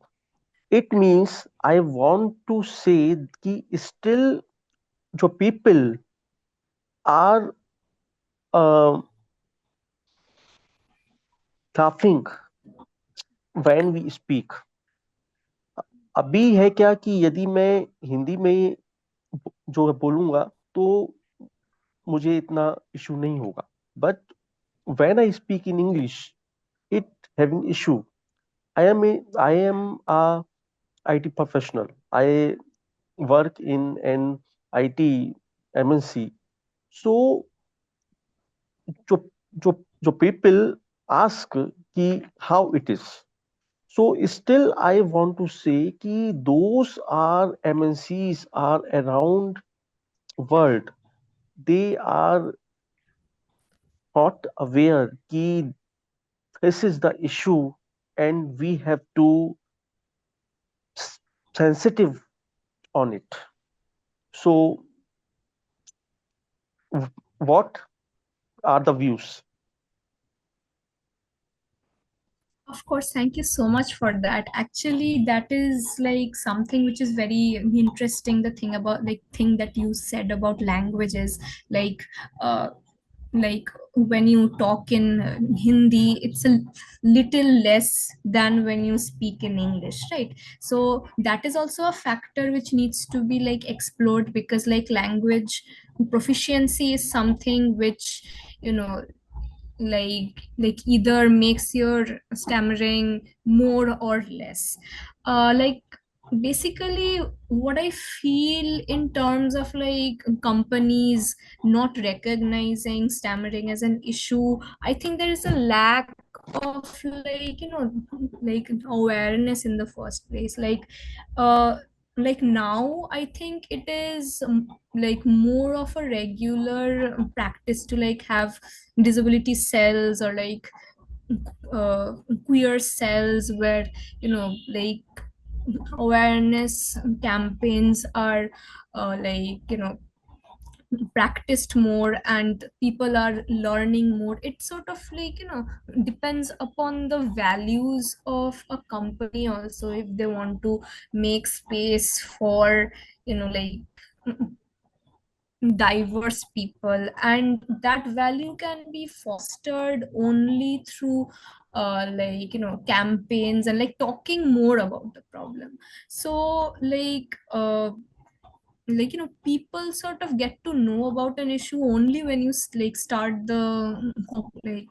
It means I want to say कि still जो people are uh, laughing when we speak. अभी है क्या कि यदि मैं हिंदी में जो बोलूंगा तो मुझे इतना इशू नहीं होगा, but when I speak in English, it having issue. I am a IT professional. I work in an IT MNC. So जो जो जो people ask कि how it is. So still I want to say कि those are MNCs are around world. They are not aware कि this is the issue and we have to s- sensitive on it. So what are the views? Of course, thank you so much for that. Actually, that is like something which is very interesting. The thing about like thing that you said about languages, like uh, like when you talk in Hindi, it's a little less than when you speak in English, right? So that is also a factor which needs to be like explored, because like language proficiency is something which, you know, like either makes your stammering more or less. Like basically what I feel in terms of like companies not recognizing stammering as an issue, I think there is a lack of like, you know, like awareness in the first place. Uh like now I think it is like more of a regular practice to like have disability cells or like uh, queer cells where, you know, like awareness campaigns are like, you know, practiced more and people are learning more. It sort of like, you know, depends upon the values of a company also, if they want to make space for, you know, like diverse people, and that value can be fostered only through like, you know, campaigns and like talking more about the problem. So like, you know, people sort of get to know about an issue only when you like start the like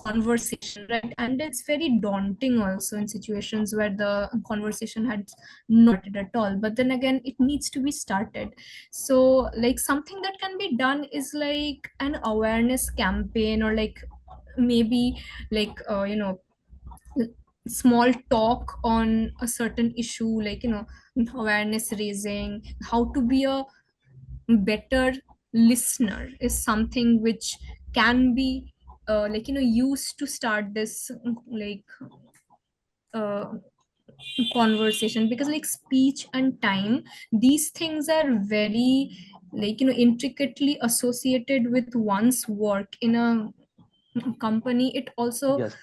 conversation, right? And it's very daunting also in situations where the conversation had not started at all, but then again it needs to be started. So like something that can be done is like an awareness campaign, or like maybe like you know, small talk on a certain issue, like, you know, awareness raising. How to be a better listener is something which can be like, you know, used to start this like uh, conversation, because like speech and time, these things are very like, you know, intricately associated with one's work in a company. It also Yes.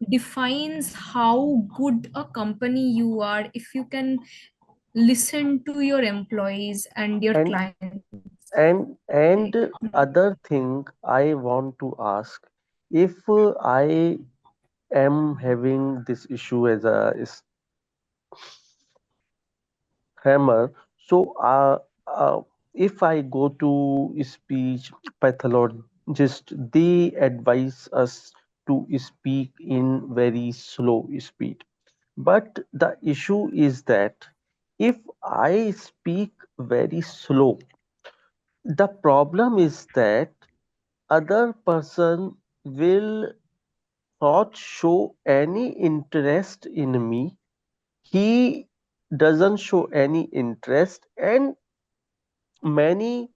defines how good a company you are, if you can listen to your employees and your and clients. Like, and other thing I want to ask, if I am having this issue as a hammer, so if I go to speech pathologist, they advise us to speak in very slow speed. But the issue is that if I speak very slow, the problem is that other person will not show any interest in me. He doesn't show any interest, and many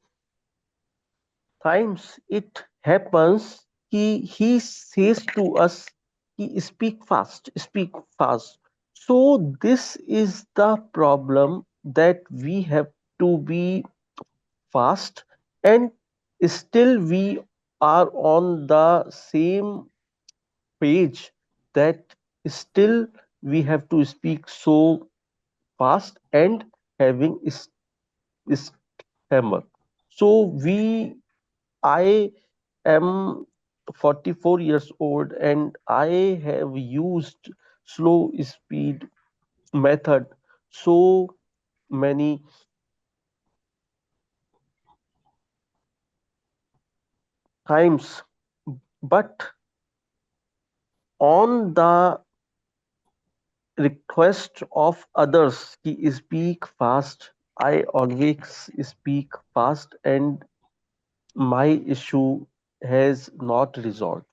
times it happens he says to us, he speak fast. So this is the problem, that we have to be fast, and still we are on the same page, that still we have to speak so fast and having is hammer. So we I am 44 years old, and I have used slow speed method so many times. But on the request of others ki speak fast, I always speak fast, and my issue has not resolved.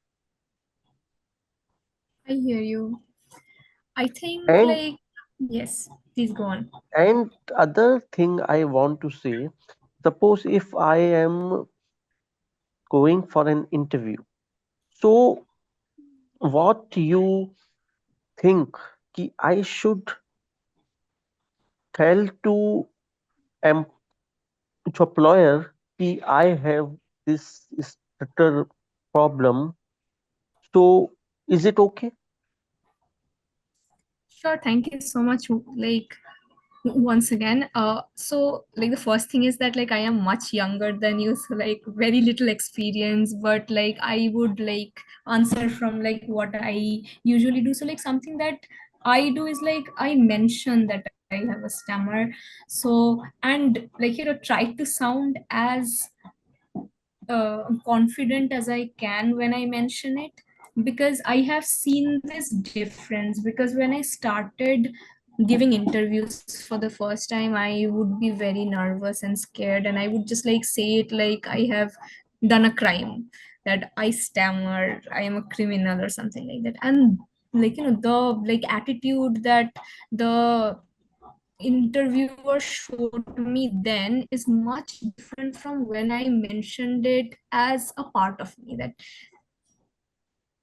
I hear you. I think And like, yes, please go on. other thing I want to say, suppose if I am going for an interview, so what you think कि I should tell to em- to employer कि I have this stutter problem. So is it okay? Sure, thank you so much. Like once again, so like the first thing is that like I am much younger than you, so like very little experience, but like I would like answer from like what I usually do. So like something that I do is like I mention that I have a stammer, so and like try to sound as confident as I can when I mention it, because I have seen this difference. Because when I started giving interviews for the first time, I would be very nervous and scared, and I would just like say it like I have done a crime, that I stammer, I am a criminal or something like that. And like the like attitude that the interviewer showed me then is much different from when I mentioned it as a part of me, that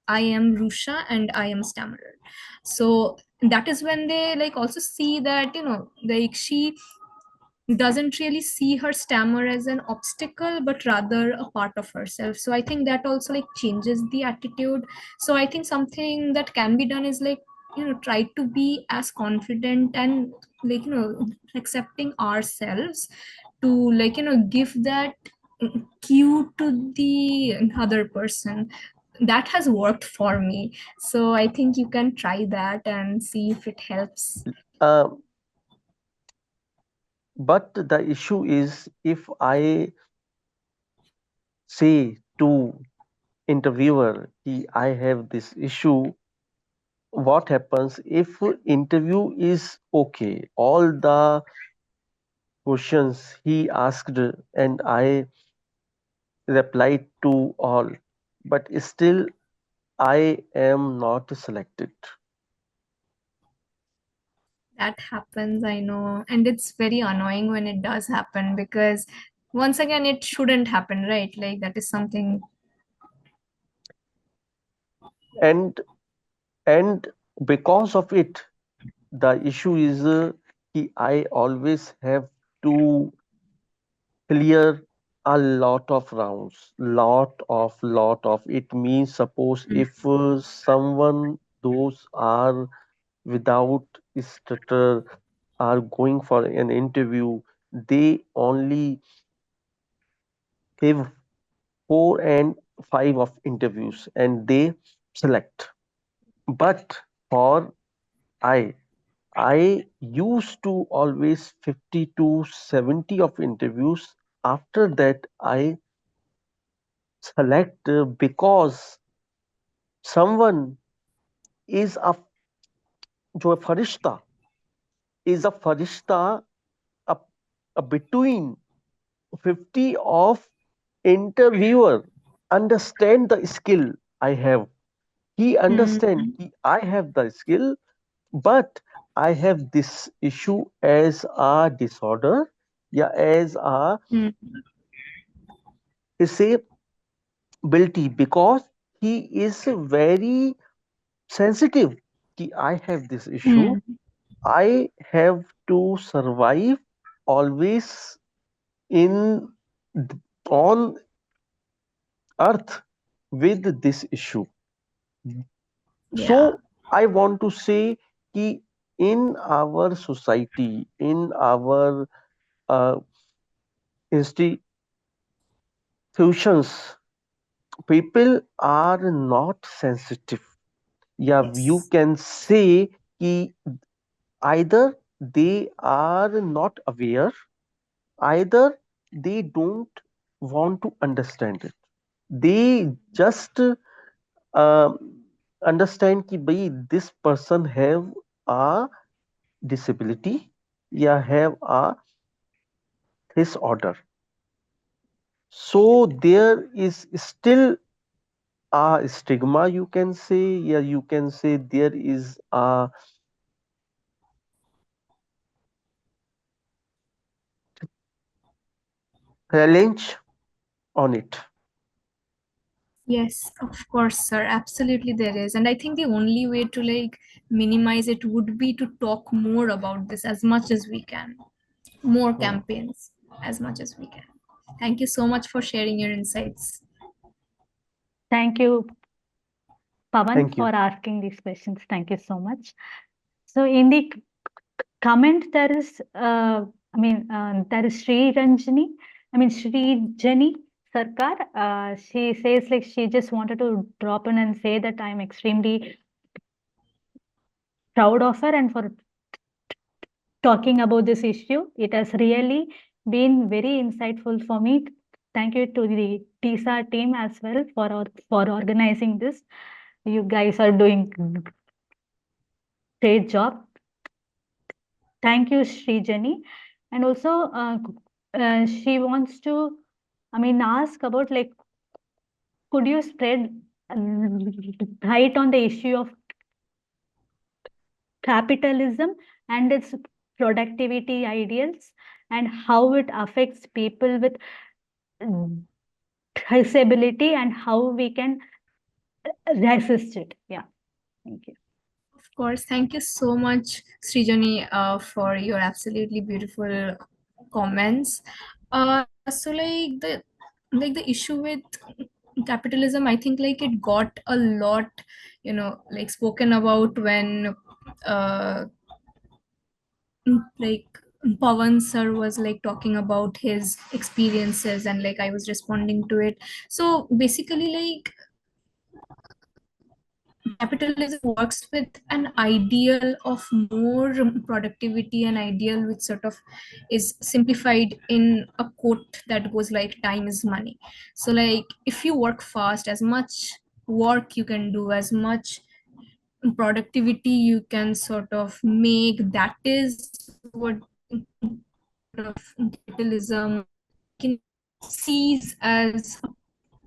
I am Rusha and I am a stammerer. So that is when they like also see that like she doesn't really see her stammer as an obstacle but rather a part of herself. So I think that also like changes the attitude. So I think something that can be done is like try to be as confident and like accepting ourselves to like give that cue to the other person. That has worked for me, so I think you can try that and see if it helps. Uh, but the issue is if I say to interviewer कि I have this issue, what happens if interview is okay? All the questions he asked and I replied to all, but still I am not selected. That happens, I know, and it's very annoying when it does happen, because once again it shouldn't happen, right? Like that is something. And and because of it, the issue is कि I always have to clear a lot of rounds, lot of. It means suppose if someone those are without stutter are going for an interview, they only have 4 and 5 of interviews and they select. But for I, I used to always 50 to 70 of interviews. After that, I select because someone is a जो है फरिश्ता is a farishta a, a between 50 of interviewer understand the skill I have. He understand Mm, I have the skill, but I have this issue as a disorder, yeah, as a mm, disability because he is very sensitive. कि I have this issue. mm. I have to survive always in on earth with this issue. Yeah. So I want to say कि in our society, in our uh, institutions, people are not sensitive. Yeah, you Yes. can say कि either they are not aware, either they don't want to understand it. They just um, understand कि भाई this person have a disability या have a disorder. So there is still a stigma, you can say. Yeah, you can say there is a challenge on it. Yes, of course, sir. Absolutely, there is. And I think the only way to like minimize it would be to talk more about this as much as we can, more campaigns as much as we can. Thank you so much for sharing your insights. Thank you, Pavan, Thank you. for asking these questions. Thank you so much. So in the comment, there is, there is Sri Jani Sarkar. She says like she just wanted to drop in and say that I'm extremely proud of her and for talking about this issue. It has really been very insightful for me. Thank you to the TISA team as well for organizing this. You guys are doing great job. Thank you, Srijani. And also, she wants to, ask about like, could you spread light on the issue of capitalism and its productivity ideals and how it affects people with disability and how we can resist it. Yeah, thank you. Of course, thank you so much, Srijani, for your absolutely beautiful comments. So like the issue with capitalism, I think like it got a lot, like spoken about when like Pavan sir was like talking about his experiences and like I was responding to it. So basically, like capitalism works with an ideal of more productivity and ideal which sort of is simplified in a quote that goes like time is money. So like if you work fast, as much work you can do, as much productivity you can sort of make, that is what sort of capitalism can sees as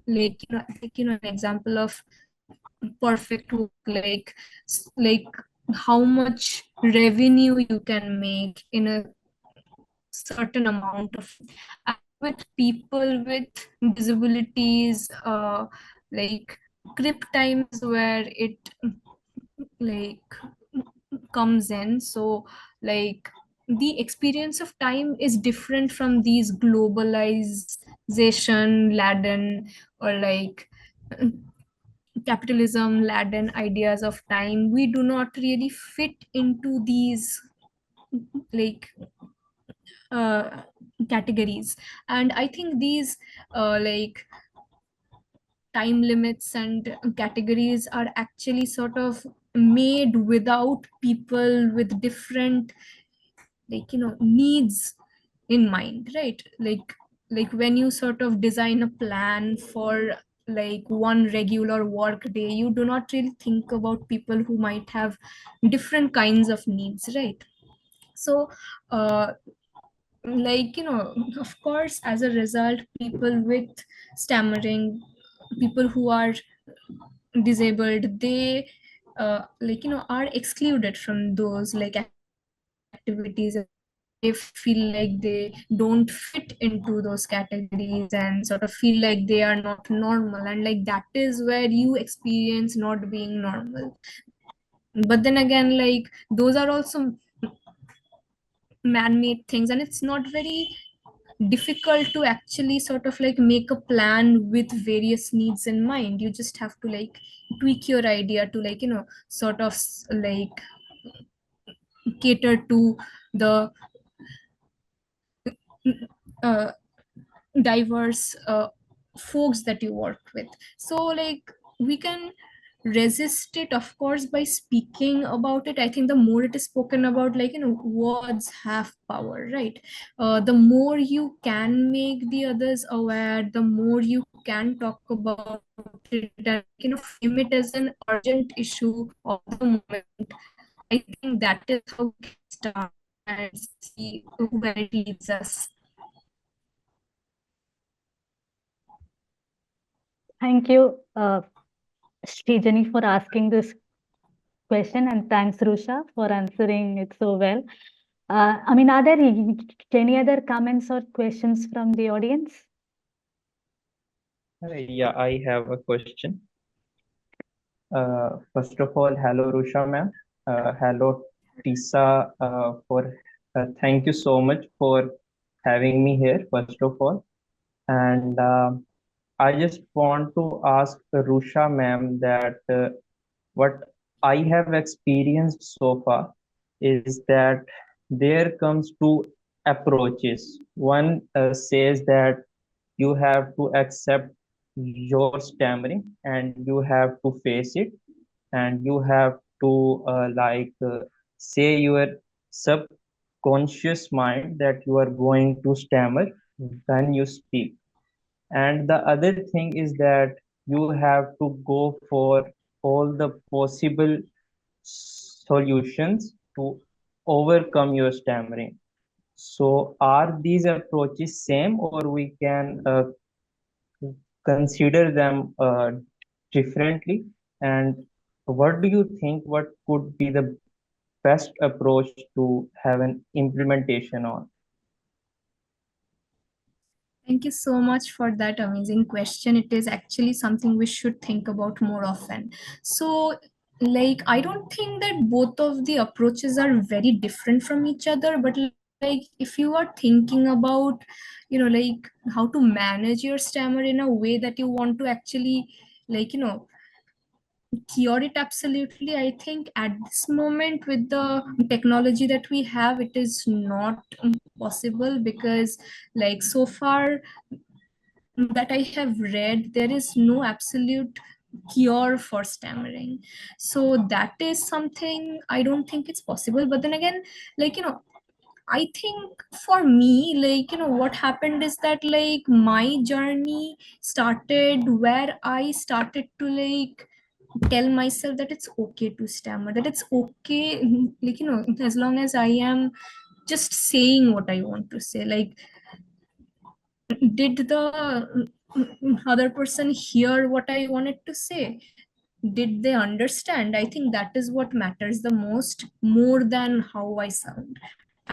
an example of perfect work, like how much revenue you can make in a certain amount of, and with people with disabilities, like Crip Time is where it like comes in. So like the experience of time is different from these globalization laden or like capitalism laden ideas of time. We do not really fit into these like uh, categories, and I think these like time limits and categories are actually sort of made without people with different needs in mind, right? Like when you sort of design a plan for like one regular work day, you do not really think about people who might have different kinds of needs, right? So of course, as a result, people with stammering, people who are disabled, they are excluded from those like activities, and they feel like they don't fit into those categories and sort of feel like they are not normal, and like that is where you experience not being normal. But then again, like those are also man-made things, and it's not very difficult to actually sort of like make a plan with various needs in mind. You just have to like tweak your idea to like sort of like cater to the uh, diverse folks that you work with. So like we can resist it, of course, by speaking about it. I think the more it is spoken about, like words have power, right? The more you can make the others aware, the more you can talk about it and frame it as an urgent issue of the moment. I think that is how we can start and see where it leads us. Thank you, Srijani, for asking this question, and thanks, Rusha, for answering it so well. Are there any other comments or questions from the audience? Yeah, I have a question. First of all, hello Rusha ma'am. Hello TISA. Thank you so much for having me here. First of all, and I just want to ask Rusha ma'am that what I have experienced so far is that there comes two approaches. One says that you have to accept your stammering and you have to face it, and you have to say your subconscious mind that you are going to stammer when you speak. And the other thing is that you have to go for all the possible solutions to overcome your stammering. So are these approaches same, or we can consider them differently? And what do you think, what could be the best approach to have an implementation on? Thank you so much for that amazing question. It is actually something we should think about more often. So, like, I don't think that both of the approaches are very different from each other, but like, if you are thinking about, like how to manage your stammer in a way that you want to actually, like, cure it absolutely, I think at this moment with the technology that we have, it is not possible because, like, so far that I have read, there is no absolute cure for stammering. So that is something I don't think it's possible. But then again, like, I think for me, like, what happened is that, like, my journey started where I started to, like, tell myself that it's okay to stammer, that it's okay, like, as long as I am just saying what I want to say. Like, did the other person hear what I wanted to say? Did they understand? I think that is what matters the most, more than how I sound.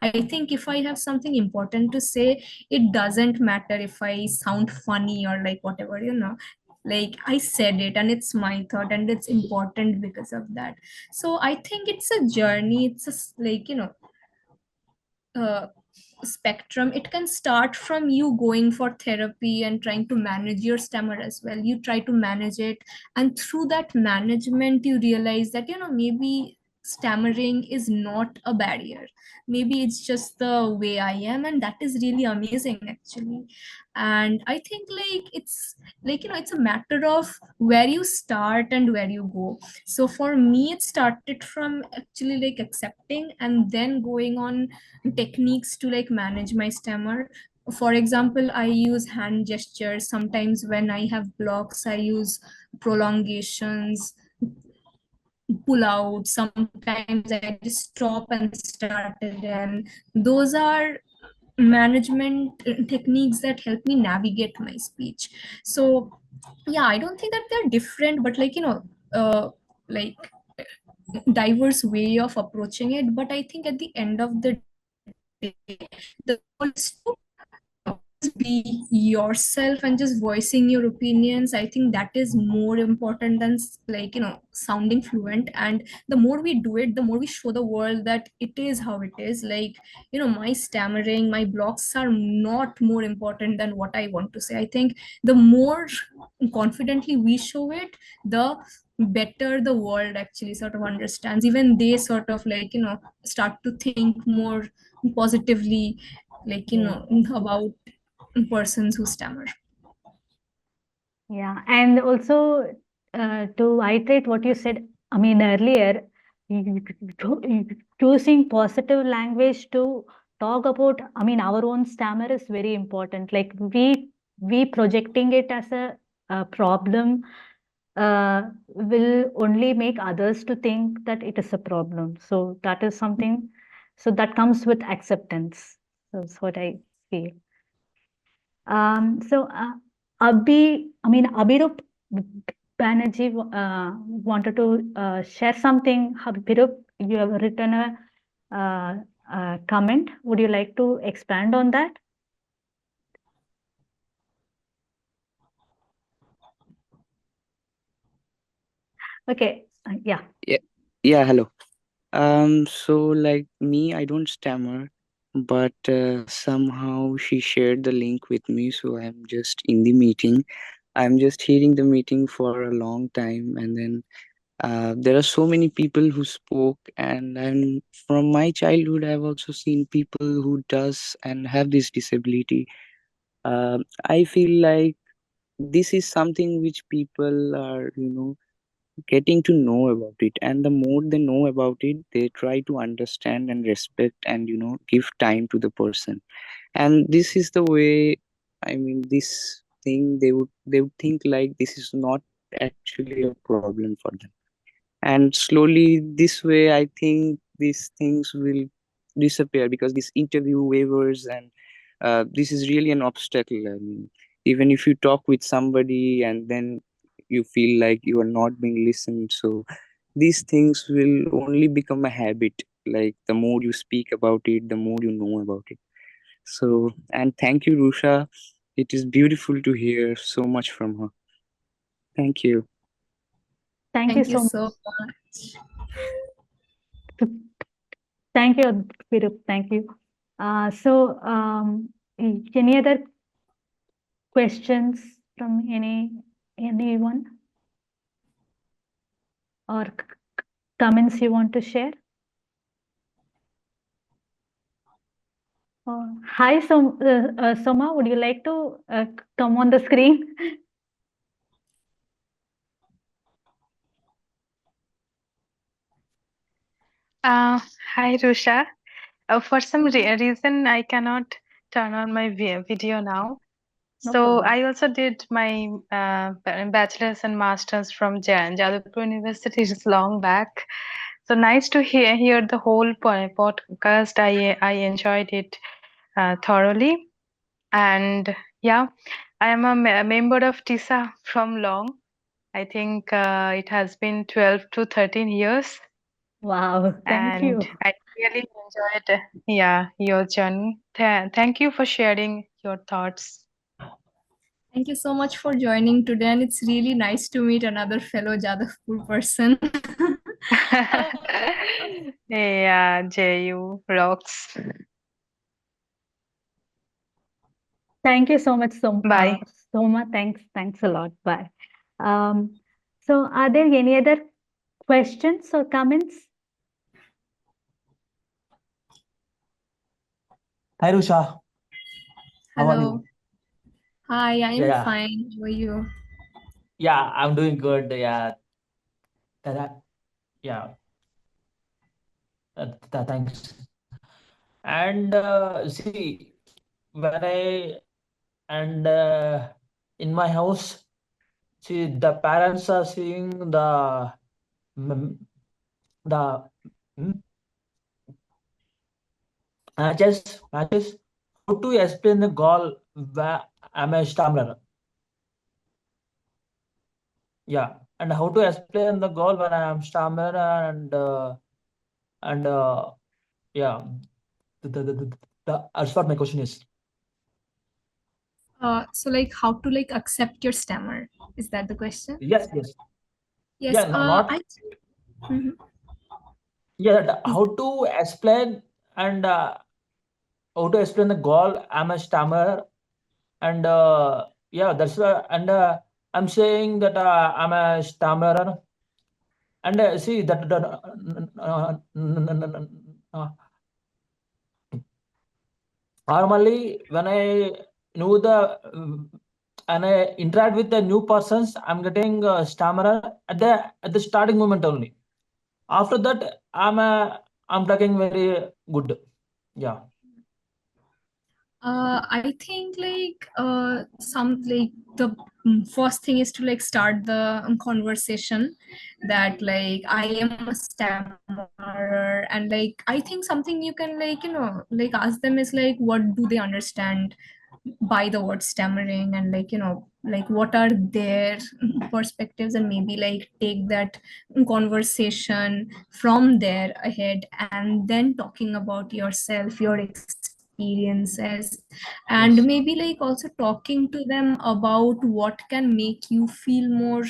I think if I have something important to say, it doesn't matter if I sound funny or like whatever, like I said it and it's my thought and it's important because of that. So I think it's a journey. It's a like, uh, spectrum. It can start from you going for therapy and trying to manage your stammer as well. You try to manage it, and through that management you realize that, maybe stammering is not a barrier. Maybe it's just the way I am, and that is really amazing actually. And I think, like, it's like, it's a matter of where you start and where you go. So for me, it started from actually like accepting and then going on techniques to like manage my stammer. For example, I use hand gestures. Sometimes when I have blocks, I use prolongations, pull out. Sometimes I just stop and start again. Those are management techniques that help me navigate my speech. So yeah, I don't think that they're different, but like, like diverse way of approaching it. But I think at the end of the day, the goal is to just be yourself and just voicing your opinions. I think that is more important than like, sounding fluent. And the more we do it, the more we show the world that it is how it is. Like, my stammering, my blocks are not more important than what I want to say. I think the more confidently we show it, the better the world actually sort of understands. Even they sort of like, start to think more positively, like, about persons who stammer. Yeah, and also to iterate what you said, I mean, earlier, choosing positive language to talk about, I mean, our own stammer is very important. Like we projecting it as a problem will only make others to think that it is a problem. So that is something. So that comes with acceptance. That's what I feel. So Abhirup Banerjee wanted to share something. Abhirup, you have written a comment. Would you like to expand on that? Okay. Yeah. Yeah, yeah, hello. So like me, I don't stammer, but somehow she shared the link with me, so I'm just in the meeting. I'm just hearing the meeting for a long time, and then there are so many people who spoke, and from my childhood, I've also seen people who does and have this disability. I feel like this is something which people are, getting to know about it, and the more they know about it, they try to understand and respect and give time to the person. And this is the way, I mean, this thing, they would think like this is not actually a problem for them. And slowly this way, I think these things will disappear, because these interview waivers and this is really an obstacle. I mean, even if you talk with somebody and then you feel like you are not being listened, so these things will only become a habit. Like the more you speak about it, the more you know about it. So, and thank you, Rusha. It is beautiful to hear so much from her. Thank you. Thank you Thank you so so much. much. Thank you, Virup. Thank you. Any other questions from anyone, or comments you want to share? Hi, Soma, would you like to come on the screen? Hi, Rusha. For some reason, I cannot turn on my video now. No So problem. I also did my bachelor's and master's from Jadavpur University just long back. So nice to hear the whole podcast. I enjoyed it thoroughly, and yeah, I am a member of TISA from long. I think it has been 12 to 13 years. Wow, thank And you. I really enjoyed, yeah, your journey. Thank you for sharing your thoughts. Thank you so much for joining today, and it's really nice to meet another fellow Jadavpur person. Yeah, JU rocks. Thank you so much, Bye. Soma. Thanks a lot. Bye. So, are there any other questions or comments? Hi Rusha, how are Hello. you? Hi, I am Yeah, fine. How are you? yeah, I'm doing good. Yeah, yeah, thanks. And see, when I and in my house, see the parents are seeing mm, the mm, matches. How to explain the goal? Where am I stammerer? Yeah, and how to explain the goal when I am stammerer and yeah. That's what my question is. So like how to like accept your stammer? Is that the question? Yes, yes. Yes. Yeah, not I think. Mhm. yeah. Is How to explain and how to explain the goal? I'm a stammer, and yeah, that's and I'm saying that I'm a stammerer, and see that normally when I know the and I interact with the new persons, I'm getting stammerer at the starting moment only. After that, I'm talking very good. Yeah. I think like some like the first thing is to like start the conversation that like I am a stammerer, and like I think something you can like like ask them is like what do they understand by the word stammering, and like like what are their perspectives, and maybe like take that conversation from there ahead, and then talking about yourself, your experience, experiences, and Yes. maybe like also talking to them about what can make you feel more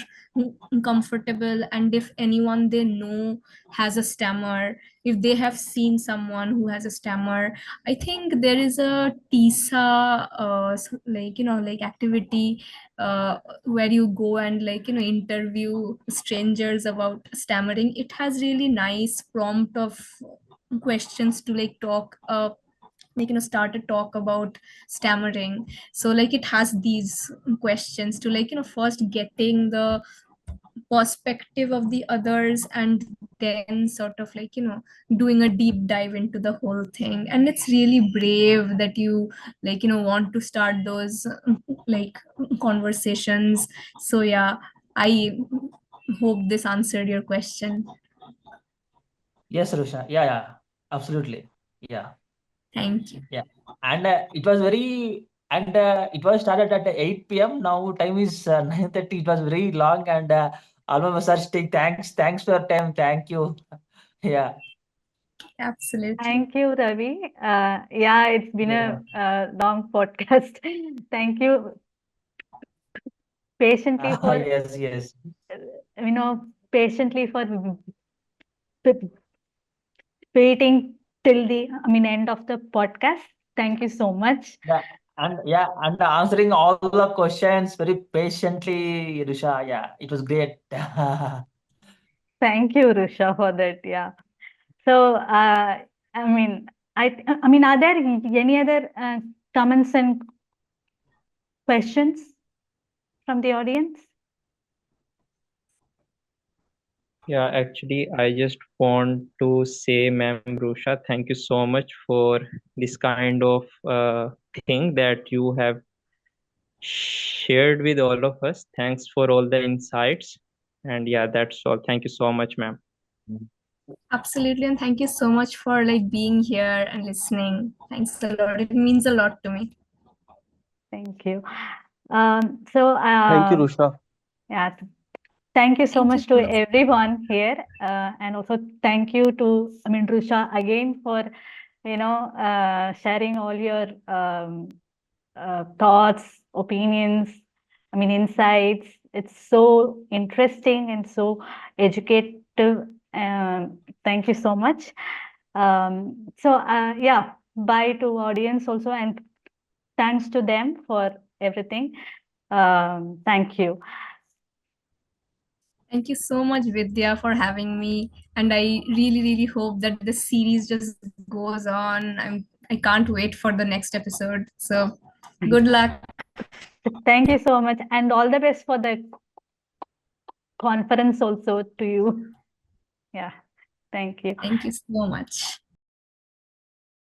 comfortable, and if anyone they know has a stammer, if they have seen someone who has a stammer. I think there is a TISA like activity where you go and interview strangers about stammering. It has really nice prompt of questions to talk start a talk about stammering. So it has these questions to first getting the perspective of the others, and then sort of doing a deep dive into the whole thing. And it's really brave that you want to start those like conversations. So yeah, I hope this answered your question. Yes, Rusha. Yeah, yeah, absolutely. Yeah, Thank you. yeah. And it was very, and it was started at 8 p.m. Now time is 9:30. It was very long, and Alma Masar saying thanks for your time. Thank you. Yeah. Absolutely. Thank you, Ravi. Yeah, it's been Yeah. a long podcast. Thank you patiently for, Yes, yes. patiently for waiting till the, end of the podcast. Thank you so much. Yeah, and answering all the questions very patiently, Rusha. Yeah, it was great. Thank you, Rusha, for that. Yeah. So, are there any other comments and questions from the audience? Yeah, actually, I just want to say, Ma'am Rusha, thank you so much for this kind of thing that you have shared with all of us. Thanks for all the insights. And yeah, that's all. Thank you so much, ma'am. Absolutely, and thank you so much for being here and listening. Thanks a lot. It means a lot to me. Thank you. Thank you, Rusha. Yeah, thank you so Thank you much so to much. everyone here, and also thank you to Rusha again for sharing all your thoughts, opinions, insights. It's so interesting and so educative. Thank you so much. Yeah, bye to audience also, and thanks to them for everything. Thank you. Thank you so much, Vidya, for having me. And I really, really hope that the series just goes on. I can't wait for the next episode. So good luck. Thank you so much, and all the best for the conference also to you. Yeah, thank you. Thank you so much.